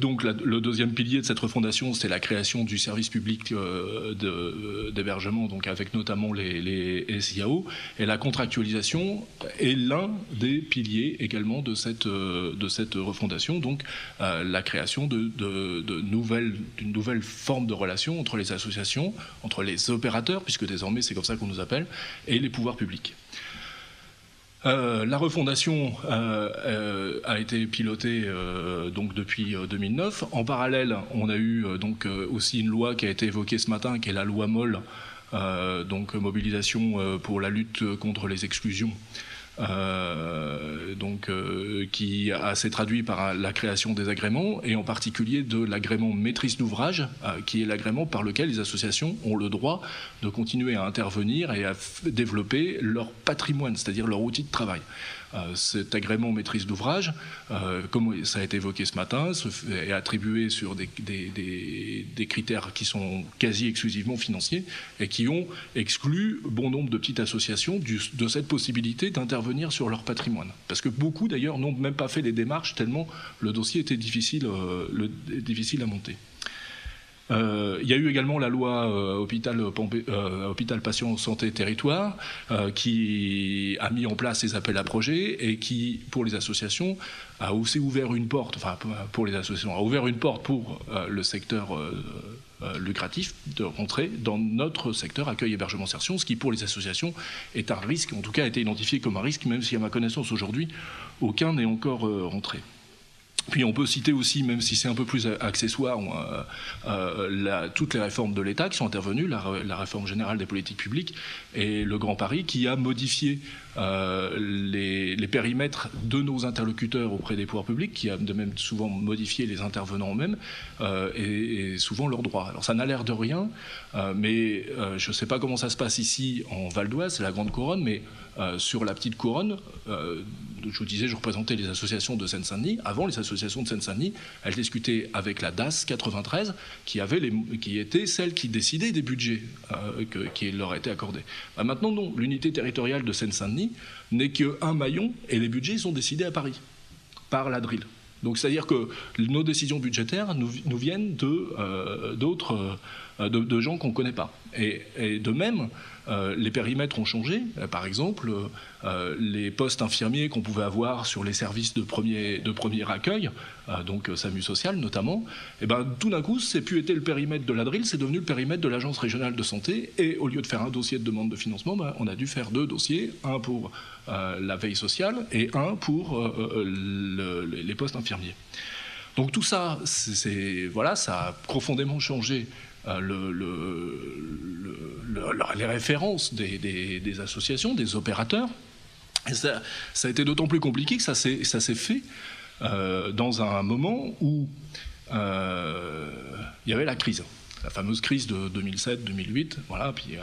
Donc le deuxième pilier de cette refondation, c'est la création du service public d'hébergement, donc avec notamment les SIAO, et la contractualisation est l'un des piliers également de cette refondation, donc la création d'une nouvelle forme de relation entre les associations, entre les opérateurs, puisque désormais c'est comme ça qu'on nous appelle, et les pouvoirs publics. La refondation a été pilotée donc depuis 2009. En parallèle, on a eu donc aussi une loi qui a été évoquée ce matin, qui est la loi MOL, donc mobilisation pour la lutte contre les exclusions. Qui s'est traduit par la création des agréments, et en particulier de l'agrément maîtrise d'ouvrage, qui est l'agrément par lequel les associations ont le droit de continuer à intervenir et à développer leur patrimoine, c'est-à-dire leur outil de travail. Cet agrément maîtrise d'ouvrage, comme ça a été évoqué ce matin, est attribué sur des critères qui sont quasi exclusivement financiers et qui ont exclu bon nombre de petites associations de cette possibilité d'intervenir sur leur patrimoine. Parce que beaucoup d'ailleurs n'ont même pas fait les démarches tellement le dossier était difficile à monter. Il y a eu également la loi hôpital patient santé territoire qui a mis en place ces appels à projets et qui, pour les associations, a aussi ouvert une porte, a ouvert une porte pour le secteur lucratif de rentrer dans notre secteur accueil, hébergement, insertion, ce qui pour les associations est un risque, en tout cas a été identifié comme un risque, même si à ma connaissance aujourd'hui aucun n'est encore rentré. Puis on peut citer aussi, même si c'est un peu plus accessoire, toutes les réformes de l'État qui sont intervenues, la réforme générale des politiques publiques et le Grand Paris qui a modifié les périmètres de nos interlocuteurs auprès des pouvoirs publics, qui a de même souvent modifié les intervenants eux-mêmes et souvent leurs droits. Alors ça n'a l'air de rien, mais je ne sais pas comment ça se passe ici en Val d'Oise, c'est la Grande Couronne, mais sur la Petite Couronne, je vous disais, je représentais les associations de Seine-Saint-Denis. Avant, les associations de Seine-Saint-Denis, elles discutaient avec la DAS 93, qui était celle qui décidait des budgets qui leur étaient accordés. Maintenant, non. L'unité territoriale de Seine-Saint-Denis n'est qu'un maillon, et les budgets sont décidés à Paris, par la DRIL. Donc c'est-à-dire que nos décisions budgétaires nous viennent d'autres gens qu'on ne connaît pas. Et de même, les périmètres ont changé. Par exemple, les postes infirmiers qu'on pouvait avoir sur les services de premier accueil, donc SAMU social notamment, et ben, tout d'un coup, c'est plus été le périmètre de l'ADRIL, c'est devenu le périmètre de l'Agence régionale de santé. Et au lieu de faire un dossier de demande de financement, ben, on a dû faire 2 dossiers, un pour la veille sociale et un pour les postes infirmiers. Donc tout ça, voilà, ça a profondément changé les références des associations, des opérateurs. Et ça a été d'autant plus compliqué que ça s'est fait dans un moment où il y avait la crise, la fameuse crise de 2007-2008, voilà, puis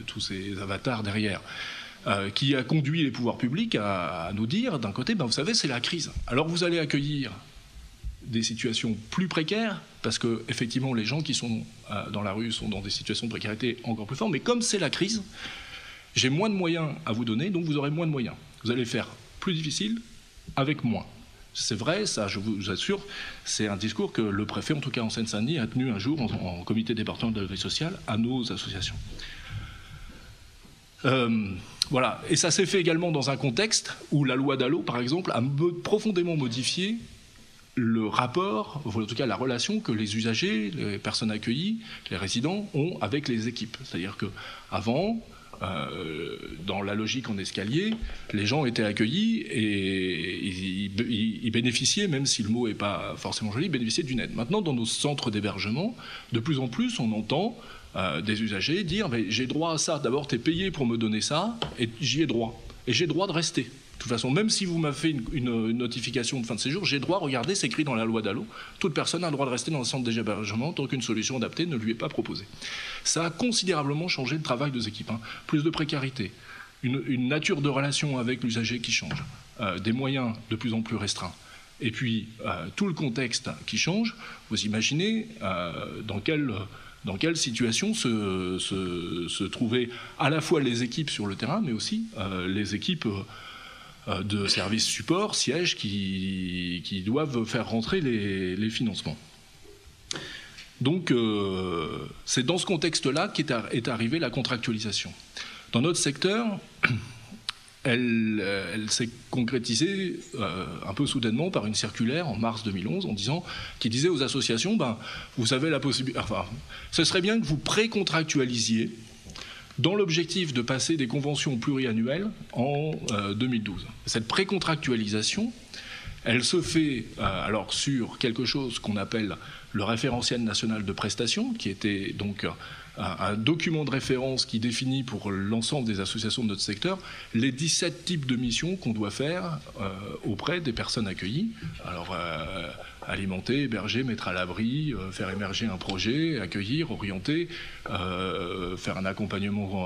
tous ces avatars derrière, qui a conduit les pouvoirs publics à nous dire, d'un côté, ben, vous savez, c'est la crise. Alors vous allez accueillir des situations plus précaires, parce que effectivement les gens qui sont dans la rue sont dans des situations de précarité encore plus fortes, mais comme c'est la crise, j'ai moins de moyens à vous donner, donc vous aurez moins de moyens. Vous allez faire plus difficile avec moins. C'est vrai, ça, je vous assure, c'est un discours que le préfet, en tout cas en Seine-Saint-Denis, a tenu un jour en comité départemental de la vie sociale à nos associations. Voilà, et ça s'est fait également dans un contexte où la loi Dallot, par exemple, a profondément modifié le rapport, ou en tout cas la relation que les usagers, les personnes accueillies, les résidents ont avec les équipes. C'est-à-dire qu'avant, dans la logique en escalier, les gens étaient accueillis et ils bénéficiaient, même si le mot n'est pas forcément joli, bénéficiaient d'une aide. Maintenant, dans nos centres d'hébergement, de plus en plus, on entend des usagers dire « j'ai droit à ça, d'abord tu es payé pour me donner ça, et j'y ai droit. Et j'ai droit de rester. » De toute façon, même si vous m'avez fait une notification de fin de séjour, j'ai droit, regardez, c'est écrit dans la loi Dallot, toute personne a le droit de rester dans un centre d'hébergement tant qu'une solution adaptée ne lui est pas proposée. Ça a considérablement changé le travail des équipes. Plus de précarité, une nature de relation avec l'usager qui change, des moyens de plus en plus restreints. Et puis, tout le contexte qui change, vous imaginez dans quelle situation se trouvaient à la fois les équipes sur le terrain, mais aussi les équipes de services support, sièges, qui doivent faire rentrer les financements. Donc, c'est dans ce contexte-là qu'est arrivée la contractualisation. Dans notre secteur, elle s'est concrétisée un peu soudainement par une circulaire en mars 2011 qui disait aux associations, vous avez la possibilité, enfin, ce serait bien que vous précontractualisiez dans l'objectif de passer des conventions pluriannuelles en 2012. Cette précontractualisation, elle se fait alors sur quelque chose qu'on appelle le référentiel national de prestations, qui était donc un document de référence qui définit pour l'ensemble des associations de notre secteur les 17 types de missions qu'on doit faire auprès des personnes accueillies. Alors, alimenter, héberger, mettre à l'abri, faire émerger un projet, accueillir, orienter, faire un accompagnement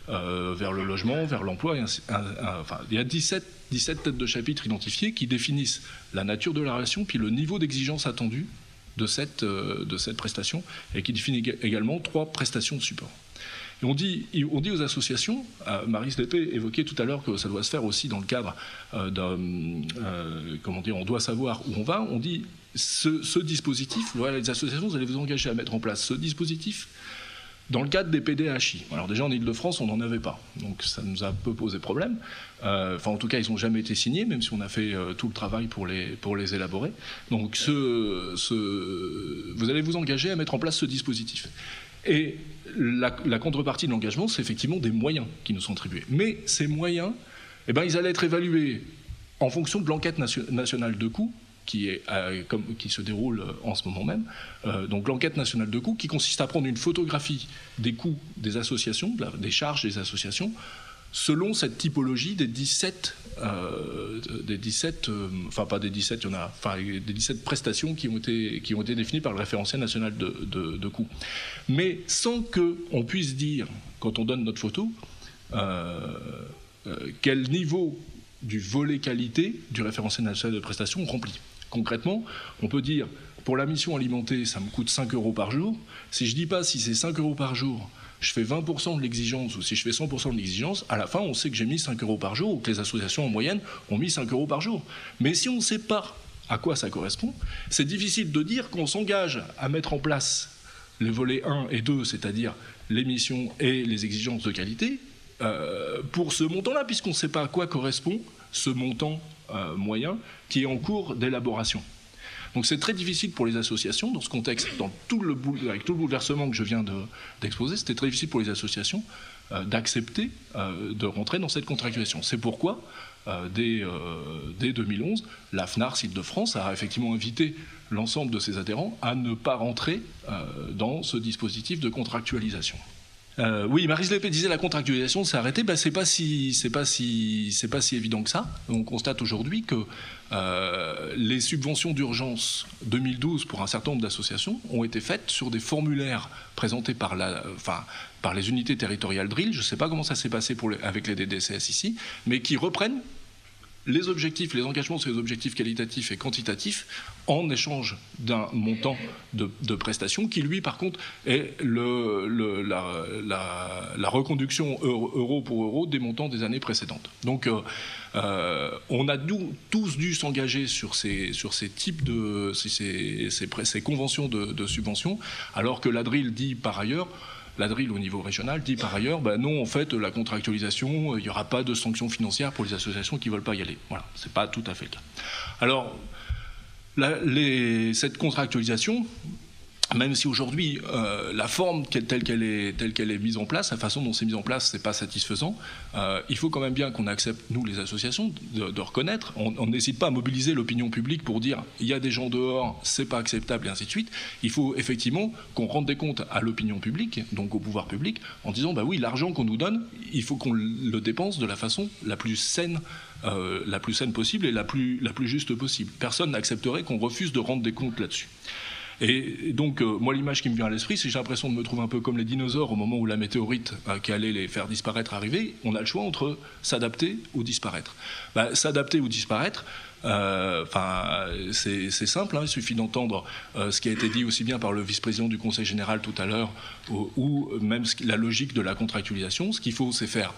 vers le logement, vers l'emploi. Enfin, il y a 17 têtes de chapitre identifiées qui définissent la nature de la relation puis le niveau d'exigence attendu de cette prestation et qui définit également 3 prestations de support. Et on dit aux associations, Marie Slépé évoquait tout à l'heure que ça doit se faire aussi dans le cadre on doit savoir où on va, on dit ce dispositif, voilà, les associations, vous allez vous engager à mettre en place ce dispositif dans le cadre des PDHI. Alors déjà en Ile-de-France, on n'en avait pas, donc ça nous a un peu posé problème. Enfin, en tout cas, ils n'ont jamais été signés, même si on a fait tout le travail pour les élaborer. Donc vous allez vous engager à mettre en place ce dispositif. Et la contrepartie de l'engagement, c'est effectivement des moyens qui nous sont attribués. Mais ces moyens, ils allaient être évalués en fonction de l'enquête nationale de coûts, qui se déroule en ce moment même. Donc l'enquête nationale de coûts, qui consiste à prendre une photographie des coûts des associations, des charges des associations, selon cette typologie des 17 prestations qui ont été définies par le référentiel national de coûts. Mais sans qu'on puisse dire, quand on donne notre photo, quel niveau du volet qualité du référentiel national de prestations remplit. Concrètement, on peut dire, pour la mission alimentée, ça me coûte 5 € par jour. Si je ne dis pas si c'est 5 € par jour, je fais 20% de l'exigence, ou si je fais 100% de l'exigence, à la fin, on sait que j'ai mis 5 € par jour, ou que les associations en moyenne ont mis 5 € par jour. Mais si on ne sait pas à quoi ça correspond. C'est difficile de dire qu'on s'engage à mettre en place les volets 1 et 2, c'est-à-dire les missions et les exigences de qualité, pour ce montant-là, puisqu'on ne sait pas à quoi correspond ce montant moyen qui est en cours d'élaboration. Donc c'est très difficile pour les associations, dans ce contexte, avec tout le bouleversement que je viens d'exposer, c'était très difficile pour les associations d'accepter de rentrer dans cette contractualisation. C'est pourquoi, dès 2011, la FNARS Île-de-France a effectivement invité l'ensemble de ses adhérents à ne pas rentrer dans ce dispositif de contractualisation. Oui, Maryse Lépée disait la contractualisation s'est arrêtée. Ben, c'est pas si évident que ça. On constate aujourd'hui que les subventions d'urgence 2012 pour un certain nombre d'associations ont été faites sur des formulaires présentés par les unités territoriales DRIL. Je ne sais pas comment ça s'est passé avec les DDCS ici, mais qui reprennent les objectifs, les engagements sur les objectifs qualitatifs et quantitatifs en échange d'un montant de prestations qui, lui, par contre, est la reconduction euro pour euro des montants des années précédentes. Donc, on a tous dû s'engager sur ces types ces conventions de subventions, alors que la DRIL dit par ailleurs, la DRIL au niveau régional dit par ailleurs, non, en fait, la contractualisation, il n'y aura pas de sanctions financières pour les associations qui ne veulent pas y aller. Voilà, ce n'est pas tout à fait le cas. Alors, cette contractualisation, même si aujourd'hui la forme telle qu'elle est mise en place, la façon dont c'est mise en place, c'est pas satisfaisant, il faut quand même bien qu'on accepte, nous les associations, de reconnaître. On n'hésite pas à mobiliser l'opinion publique pour dire il y a des gens dehors, c'est pas acceptable et ainsi de suite. Il faut effectivement qu'on rende des comptes à l'opinion publique, donc au pouvoir public, en disant oui, l'argent qu'on nous donne, il faut qu'on le dépense de la façon la plus saine possible et la plus juste possible. Personne n'accepterait qu'on refuse de rendre des comptes là-dessus. Et donc, moi, l'image qui me vient à l'esprit, c'est que j'ai l'impression de me trouver un peu comme les dinosaures au moment où la météorite qui allait les faire disparaître arrivait. On a le choix entre s'adapter ou disparaître. S'adapter ou disparaître, c'est simple, il suffit d'entendre ce qui a été dit aussi bien par le vice-président du Conseil général tout à l'heure, ou même la logique de la contractualisation. Ce qu'il faut, c'est faire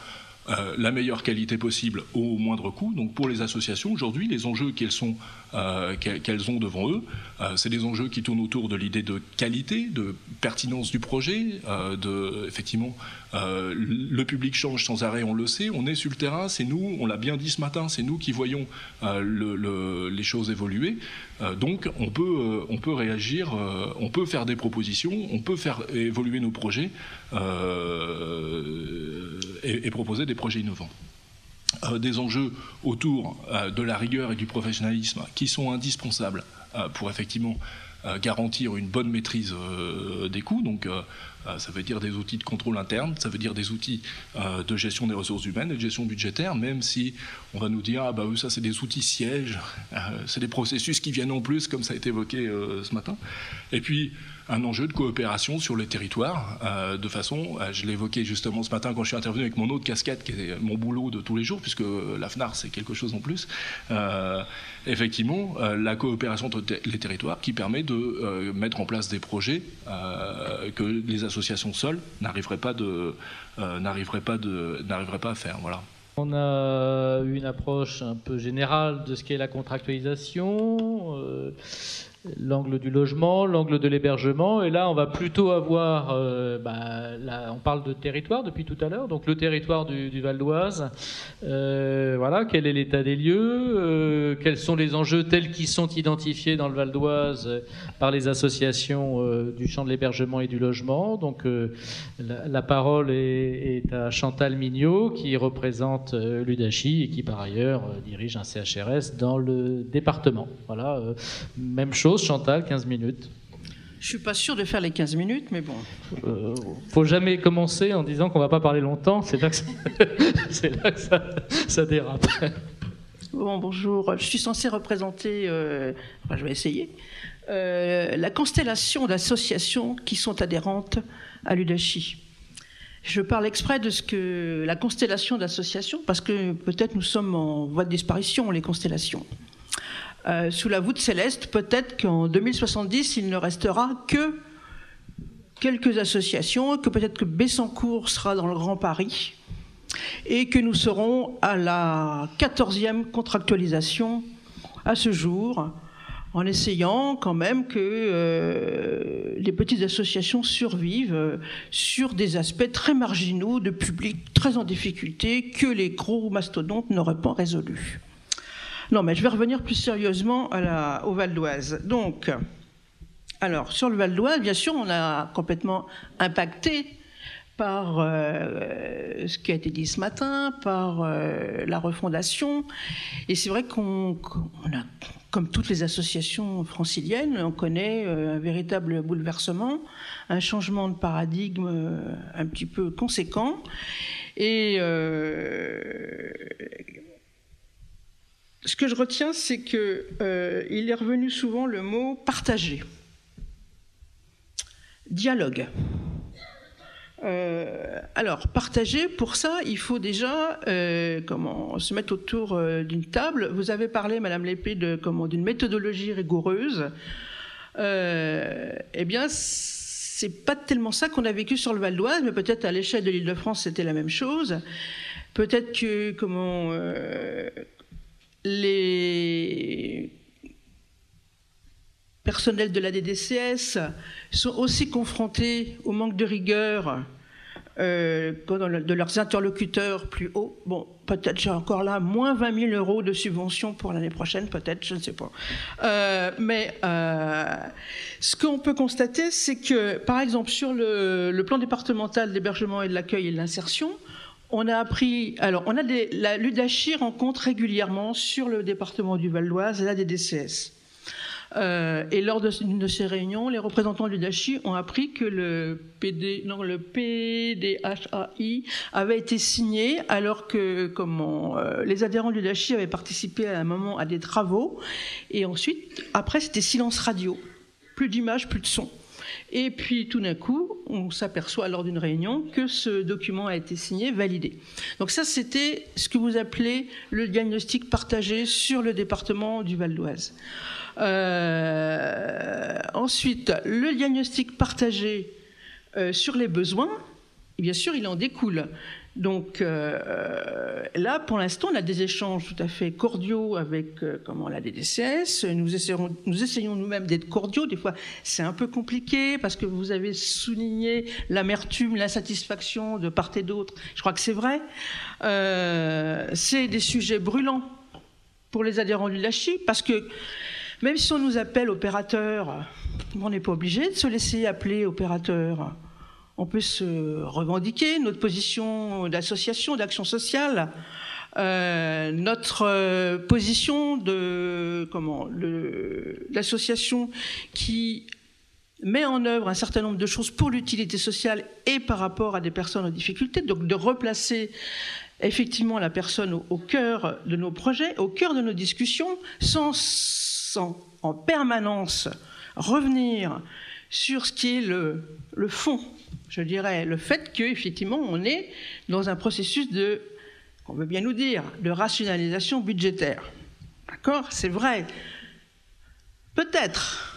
la meilleure qualité possible au moindre coût. Donc pour les associations, aujourd'hui, les enjeux qu'elles ont devant eux, c'est des enjeux qui tournent autour de l'idée de qualité, de pertinence du projet, effectivement, le public change sans arrêt, on le sait, on est sur le terrain, c'est nous, on l'a bien dit ce matin, c'est nous qui voyons les choses évoluer. Donc on peut réagir, on peut faire des propositions, on peut faire évoluer nos projets et proposer des projets innovants. Des enjeux autour de la rigueur et du professionnalisme qui sont indispensables pour effectivement garantir une bonne maîtrise des coûts. Donc ça veut dire des outils de contrôle interne, ça veut dire des outils de gestion des ressources humaines et de gestion budgétaire, même si on va nous dire ça c'est des outils sièges, c'est des processus qui viennent en plus, comme ça a été évoqué ce matin. Et puis un enjeu de coopération sur les territoires, de façon, je l'ai évoqué justement ce matin quand je suis intervenu avec mon autre casquette, qui est mon boulot de tous les jours, puisque la FNARS c'est quelque chose en plus, effectivement, la coopération entre les territoires qui permet de mettre en place des projets que les associations seules n'arriveraient pas à faire. Voilà. On a une approche un peu générale de ce qu'est la contractualisation, l'angle du logement, l'angle de l'hébergement, et là on va plutôt avoir, on parle de territoire depuis tout à l'heure, donc le territoire du Val d'Oise, voilà, quel est l'état des lieux, quels sont les enjeux tels qu'ils sont identifiés dans le Val d'Oise par les associations du champ de l'hébergement et du logement. Donc la parole est à Chantal Mignot qui représente l'UDACHI et qui par ailleurs dirige un CHRS dans le département. Voilà, même chose. Chantal, 15 minutes. Je suis pas sûr de faire les 15 minutes, mais bon. Faut jamais commencer en disant qu'on va pas parler longtemps, c'est là que ça dérape. Bon, bonjour, je suis censée représenter, je vais essayer, la constellation d'associations qui sont adhérentes à l'UDACHI. Je parle exprès de la constellation d'associations, parce que peut-être nous sommes en voie de disparition, les constellations. Sous la voûte céleste, peut-être qu'en 2070, il ne restera que quelques associations, que peut-être que Bessancourt sera dans le Grand Paris, et que nous serons à la 14e contractualisation à ce jour, en essayant quand même que les petites associations survivent sur des aspects très marginaux de publics très en difficulté que les gros mastodontes n'auraient pas résolus. Non, mais je vais revenir plus sérieusement au Val d'Oise. Donc, alors, sur le Val d'Oise, bien sûr, on a complètement impacté par ce qui a été dit ce matin, par la refondation. Et c'est vrai qu'on a, comme toutes les associations franciliennes, on connaît un véritable bouleversement, un changement de paradigme un petit peu conséquent. Et ce que je retiens, c'est qu'il est revenu souvent le mot « partager ». Dialogue. Alors, partager, pour ça, il faut déjà se mettre autour d'une table. Vous avez parlé, Madame Lépée, d'une méthodologie rigoureuse. Eh bien, c'est pas tellement ça qu'on a vécu sur le Val d'Oise, mais peut-être à l'échelle de l'Île-de-France, c'était la même chose. Peut-être que les personnels de la DDCS sont aussi confrontés au manque de rigueur de leurs interlocuteurs plus hauts. Bon, peut-être j'ai encore là moins 20 000 € de subventions pour l'année prochaine, peut-être, je ne sais pas. Mais ce qu'on peut constater, c'est que, par exemple, sur le plan départemental d'hébergement et de l'accueil et de l'insertion, on a appris... Alors, l'UDACHI rencontre régulièrement sur le département du Val d'Oise la DDCS. Et lors d'une de ces réunions, les représentants de l'UDACHI ont appris que le PDHAI avait été signé alors que les adhérents de l'UDACHI avaient participé à un moment à des travaux. Et ensuite, après, c'était silence radio. Plus d'images, plus de son. Et puis, tout d'un coup, on s'aperçoit lors d'une réunion que ce document a été signé, validé. Donc ça, c'était ce que vous appelez le diagnostic partagé sur le département du Val d'Oise. Ensuite, le diagnostic partagé sur les besoins, bien sûr, il en découle. Donc là, pour l'instant, on a des échanges tout à fait cordiaux avec la DDCS. Nous essayons nous-mêmes d'être cordiaux. Des fois, c'est un peu compliqué parce que vous avez souligné l'amertume, l'insatisfaction de part et d'autre. Je crois que c'est vrai. C'est des sujets brûlants pour les adhérents du LACHI parce que même si on nous appelle opérateur, on n'est pas obligé de se laisser appeler opérateur. On peut se revendiquer notre position d'association, d'action sociale, notre position l'association qui met en œuvre un certain nombre de choses pour l'utilité sociale et par rapport à des personnes en difficulté, donc de replacer effectivement la personne au cœur de nos projets, au cœur de nos discussions, sans en permanence revenir sur ce qui est le fond, je dirais, le fait qu'effectivement on est dans un processus qu'on veut bien nous dire, de rationalisation budgétaire. D'accord ? C'est vrai. Peut-être.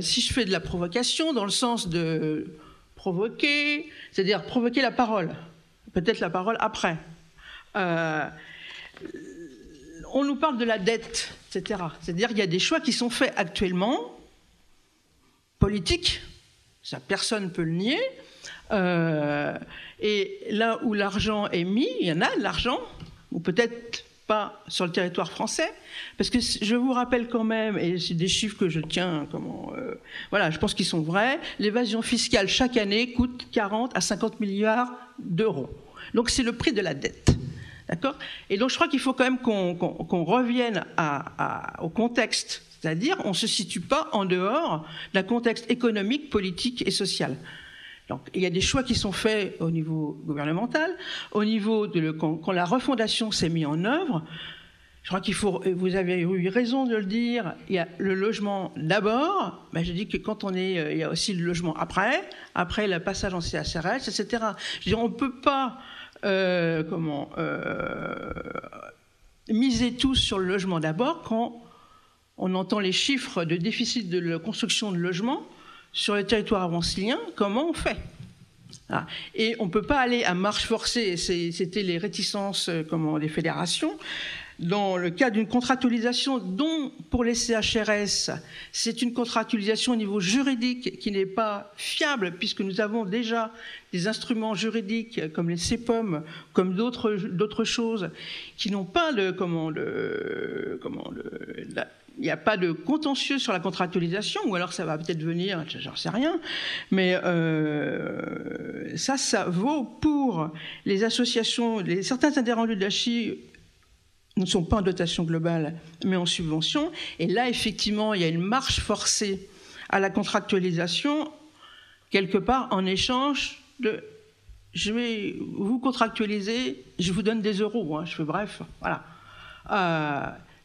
Si je fais de la provocation dans le sens de provoquer, c'est-à-dire provoquer la parole, peut-être la parole après. On nous parle de la dette, etc. C'est-à-dire qu'il y a des choix qui sont faits actuellement, politiques, ça personne ne peut le nier, et là où l'argent est mis, il y en a de l'argent, ou peut-être pas sur le territoire français, parce que je vous rappelle quand même, et c'est des chiffres que je tiens, je pense qu'ils sont vrais, l'évasion fiscale chaque année coûte 40 à 50 milliards d'euros. Donc c'est le prix de la dette. D'accord ? Et donc je crois qu'il faut quand même qu'on revienne au contexte, c'est-à-dire on ne se situe pas en dehors d'un contexte économique, politique et social. Donc il y a des choix qui sont faits au niveau gouvernemental, au niveau quand la refondation s'est mise en œuvre. Je crois vous avez eu raison de le dire, il y a le logement d'abord, je dis que quand il y a aussi le logement après le passage en CHRS, etc. Je veux dire, on ne peut pas miser tout sur le logement d'abord quand on entend les chiffres de déficit de la construction de logements sur le territoire francilien, comment on fait ? Et on ne peut pas aller à marche forcée, c'était les réticences des fédérations, dans le cas d'une contractualisation dont pour les CHRS, c'est une contractualisation au niveau juridique qui n'est pas fiable puisque nous avons déjà des instruments juridiques comme les CEPOM, comme d'autres choses qui n'ont pas il n'y a pas de contentieux sur la contractualisation, ou alors ça va peut-être venir, j'en sais rien, mais ça vaut pour les associations, certains adhérents de l'UDHI ne sont pas en dotation globale, mais en subvention, et là, effectivement, il y a une marche forcée à la contractualisation, quelque part en échange de « je vais vous contractualiser, je vous donne des euros », hein, bref, voilà.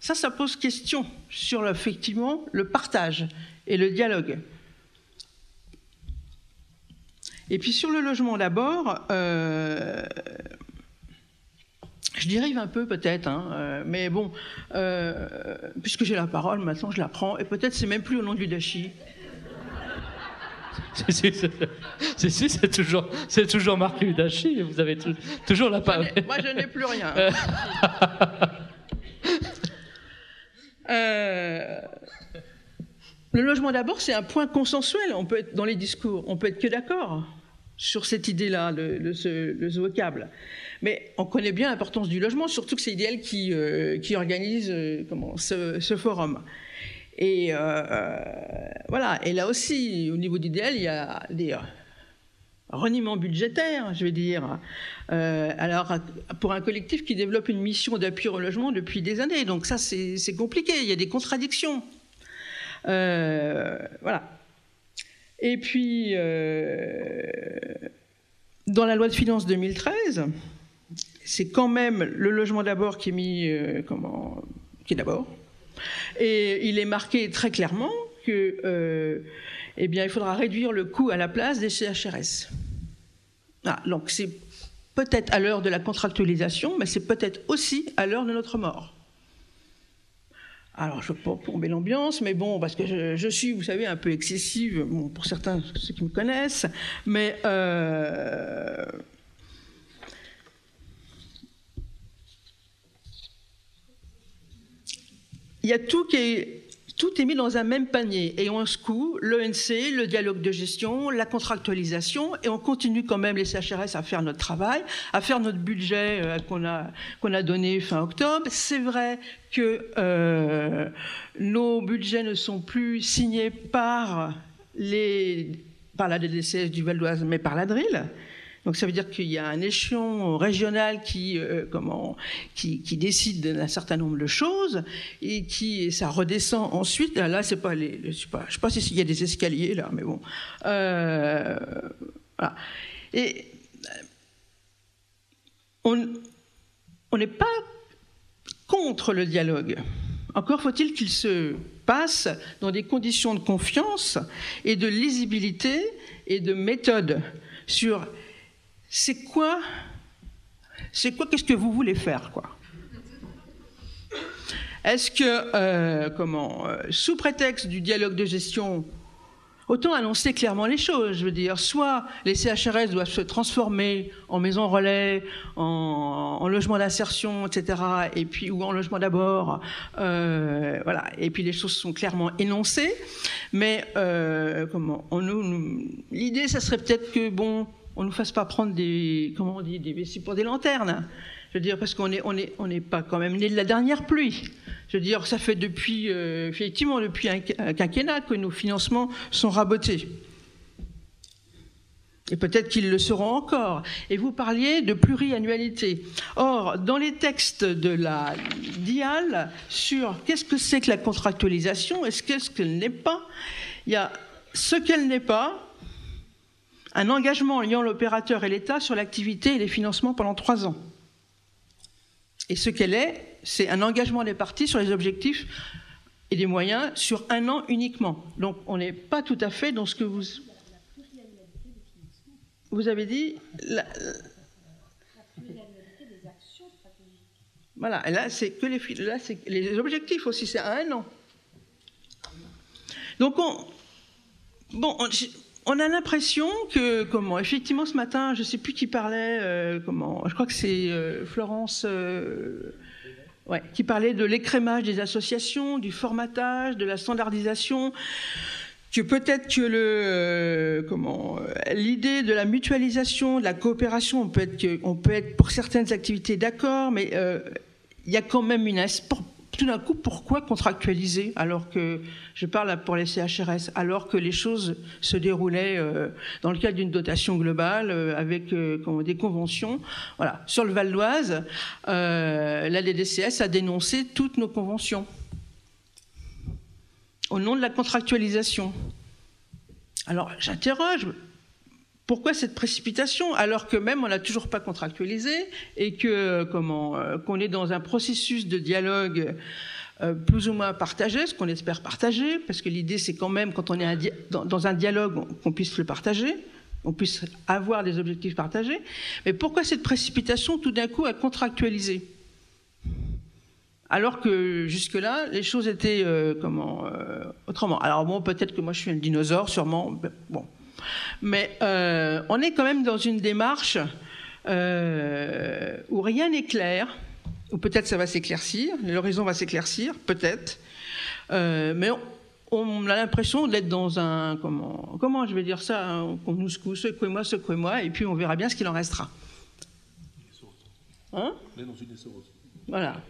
Ça pose question sur effectivement le partage et le dialogue. Et puis sur le logement d'abord, je dérive un peu peut-être, hein, mais bon, puisque j'ai la parole, maintenant je la prends, et peut-être c'est même plus au nom du l'UDHI. C'est toujours marqué l'UDHI, vous avez toujours la parole. Moi je n'ai plus rien. Le logement d'abord, c'est un point consensuel. On peut être dans les discours, on peut être que d'accord sur cette idée-là, ce vocable. Mais on connaît bien l'importance du logement, surtout que c'est IDL qui organise ce forum. Et voilà. Et là aussi, au niveau d'IDL, il y a des reniements budgétaires, je vais dire. Alors, pour un collectif qui développe une mission d'appui au logement depuis des années. Donc ça, c'est compliqué. Il y a des contradictions. Voilà. Et puis, dans la loi de finances 2013, c'est quand même le logement d'abord qui est mis, qui est d'abord. Et il est marqué très clairement que, eh bien, il faudra réduire le coût à la place des CHRS. Ah, donc c'est peut-être à l'heure de la contractualisation, mais c'est peut-être aussi à l'heure de notre mort. Alors, je ne veux pas plomber l'ambiance, mais bon, parce que je suis, vous savez, un peu excessive, bon, pour certains, ceux qui me connaissent, mais il y a tout est mis dans un même panier, et on secoue l'ONC, le dialogue de gestion, la contractualisation, et on continue quand même les CHRS à faire notre travail, à faire notre budget qu'on a donné fin octobre. C'est vrai que nos budgets ne sont plus signés par la DDCS du Val d'Oise, mais par la DRIL. Donc ça veut dire qu'il y a un échelon régional qui décide d'un certain nombre de choses et ça redescend ensuite. Là, c'est pas je sais pas s'il y a des escaliers là, mais bon. Voilà. Et on n'est pas contre le dialogue. Encore faut-il qu'il se passe dans des conditions de confiance et de lisibilité et de méthode sur qu'est-ce que vous voulez faire, quoi. Est-ce que, sous prétexte du dialogue de gestion, autant annoncer clairement les choses, je veux dire, soit les CHRS doivent se transformer en maison relais, en logement d'insertion, etc., et puis, ou en logement d'abord, voilà, et puis les choses sont clairement énoncées, mais l'idée, ça serait peut-être que, bon, on ne nous fasse pas prendre des vessies pour des lanternes. Je veux dire, parce qu'on n'est pas quand même né de la dernière pluie. Je veux dire, ça fait effectivement depuis un quinquennat que nos financements sont rabotés. Et peut-être qu'ils le seront encore. Et vous parliez de pluriannualité. Or, dans les textes de la DIAL, sur qu'est-ce que c'est que la contractualisation et qu'est-ce qu'elle n'est pas, il y a ce qu'elle n'est pas, un engagement liant l'opérateur et l'État sur l'activité et les financements pendant 3 ans. Et ce qu'elle est, c'est un engagement des parties sur les objectifs et les moyens sur 1 an uniquement. Donc on n'est pas tout à fait dans ce que vous avez dit. La pluriannualité des actions stratégiques. Voilà, et là c'est que les objectifs aussi, c'est à 1 an. Donc on a l'impression que, effectivement, ce matin, je ne sais plus qui parlait, je crois que c'est Florence Ouais, qui parlait de l'écrémage des associations, du formatage, de la standardisation, que peut-être que l'idée de la mutualisation, de la coopération, on peut être pour certaines activités d'accord, mais il y a quand même tout d'un coup, pourquoi contractualiser alors que, je parle pour les CHRS, alors que les choses se déroulaient dans le cadre d'une dotation globale avec des conventions. Voilà. Sur le Val d'Oise, la DDCS a dénoncé toutes nos conventions au nom de la contractualisation. Alors j'interroge, pourquoi cette précipitation alors que même on n'a toujours pas contractualisé et que qu'on est dans un processus de dialogue plus ou moins partagé, ce qu'on espère partager, parce que l'idée c'est quand même quand on est dans un dialogue qu'on puisse le partager, on puisse avoir des objectifs partagés. Mais pourquoi cette précipitation tout d'un coup à contractualiser ? Alors que jusque-là, les choses étaient autrement. Alors bon, peut-être que moi je suis un dinosaure, sûrement. Bon. Mais on est quand même dans une démarche où rien n'est clair, ou peut-être ça va s'éclaircir, l'horizon va s'éclaircir, peut-être. Mais on a l'impression d'être dans un... Comment je vais dire ça, hein, qu'on nous secoue, secouez-moi, et puis on verra bien ce qu'il en restera. Hein ? Voilà.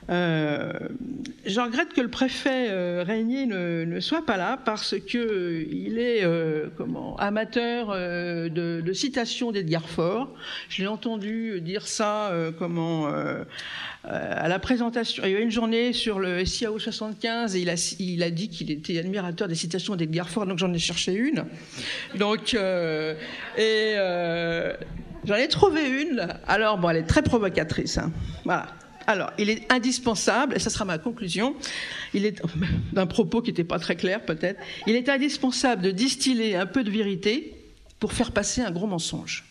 Je regrette que le préfet Régnier ne soit pas là parce que il est amateur de citations d'Edgar Faure. Je l'ai entendu dire ça à la présentation. Il y a eu une journée sur le SIAO 75 et il a dit qu'il était admirateur des citations d'Edgar Faure, donc j'en ai cherché une. Donc j'en ai trouvé une. Là. Alors bon, elle est très provocatrice. Hein. Voilà. Alors, il est indispensable, et ça sera ma conclusion, d'un propos qui n'était pas très clair peut-être, il est indispensable de distiller un peu de vérité pour faire passer un gros mensonge.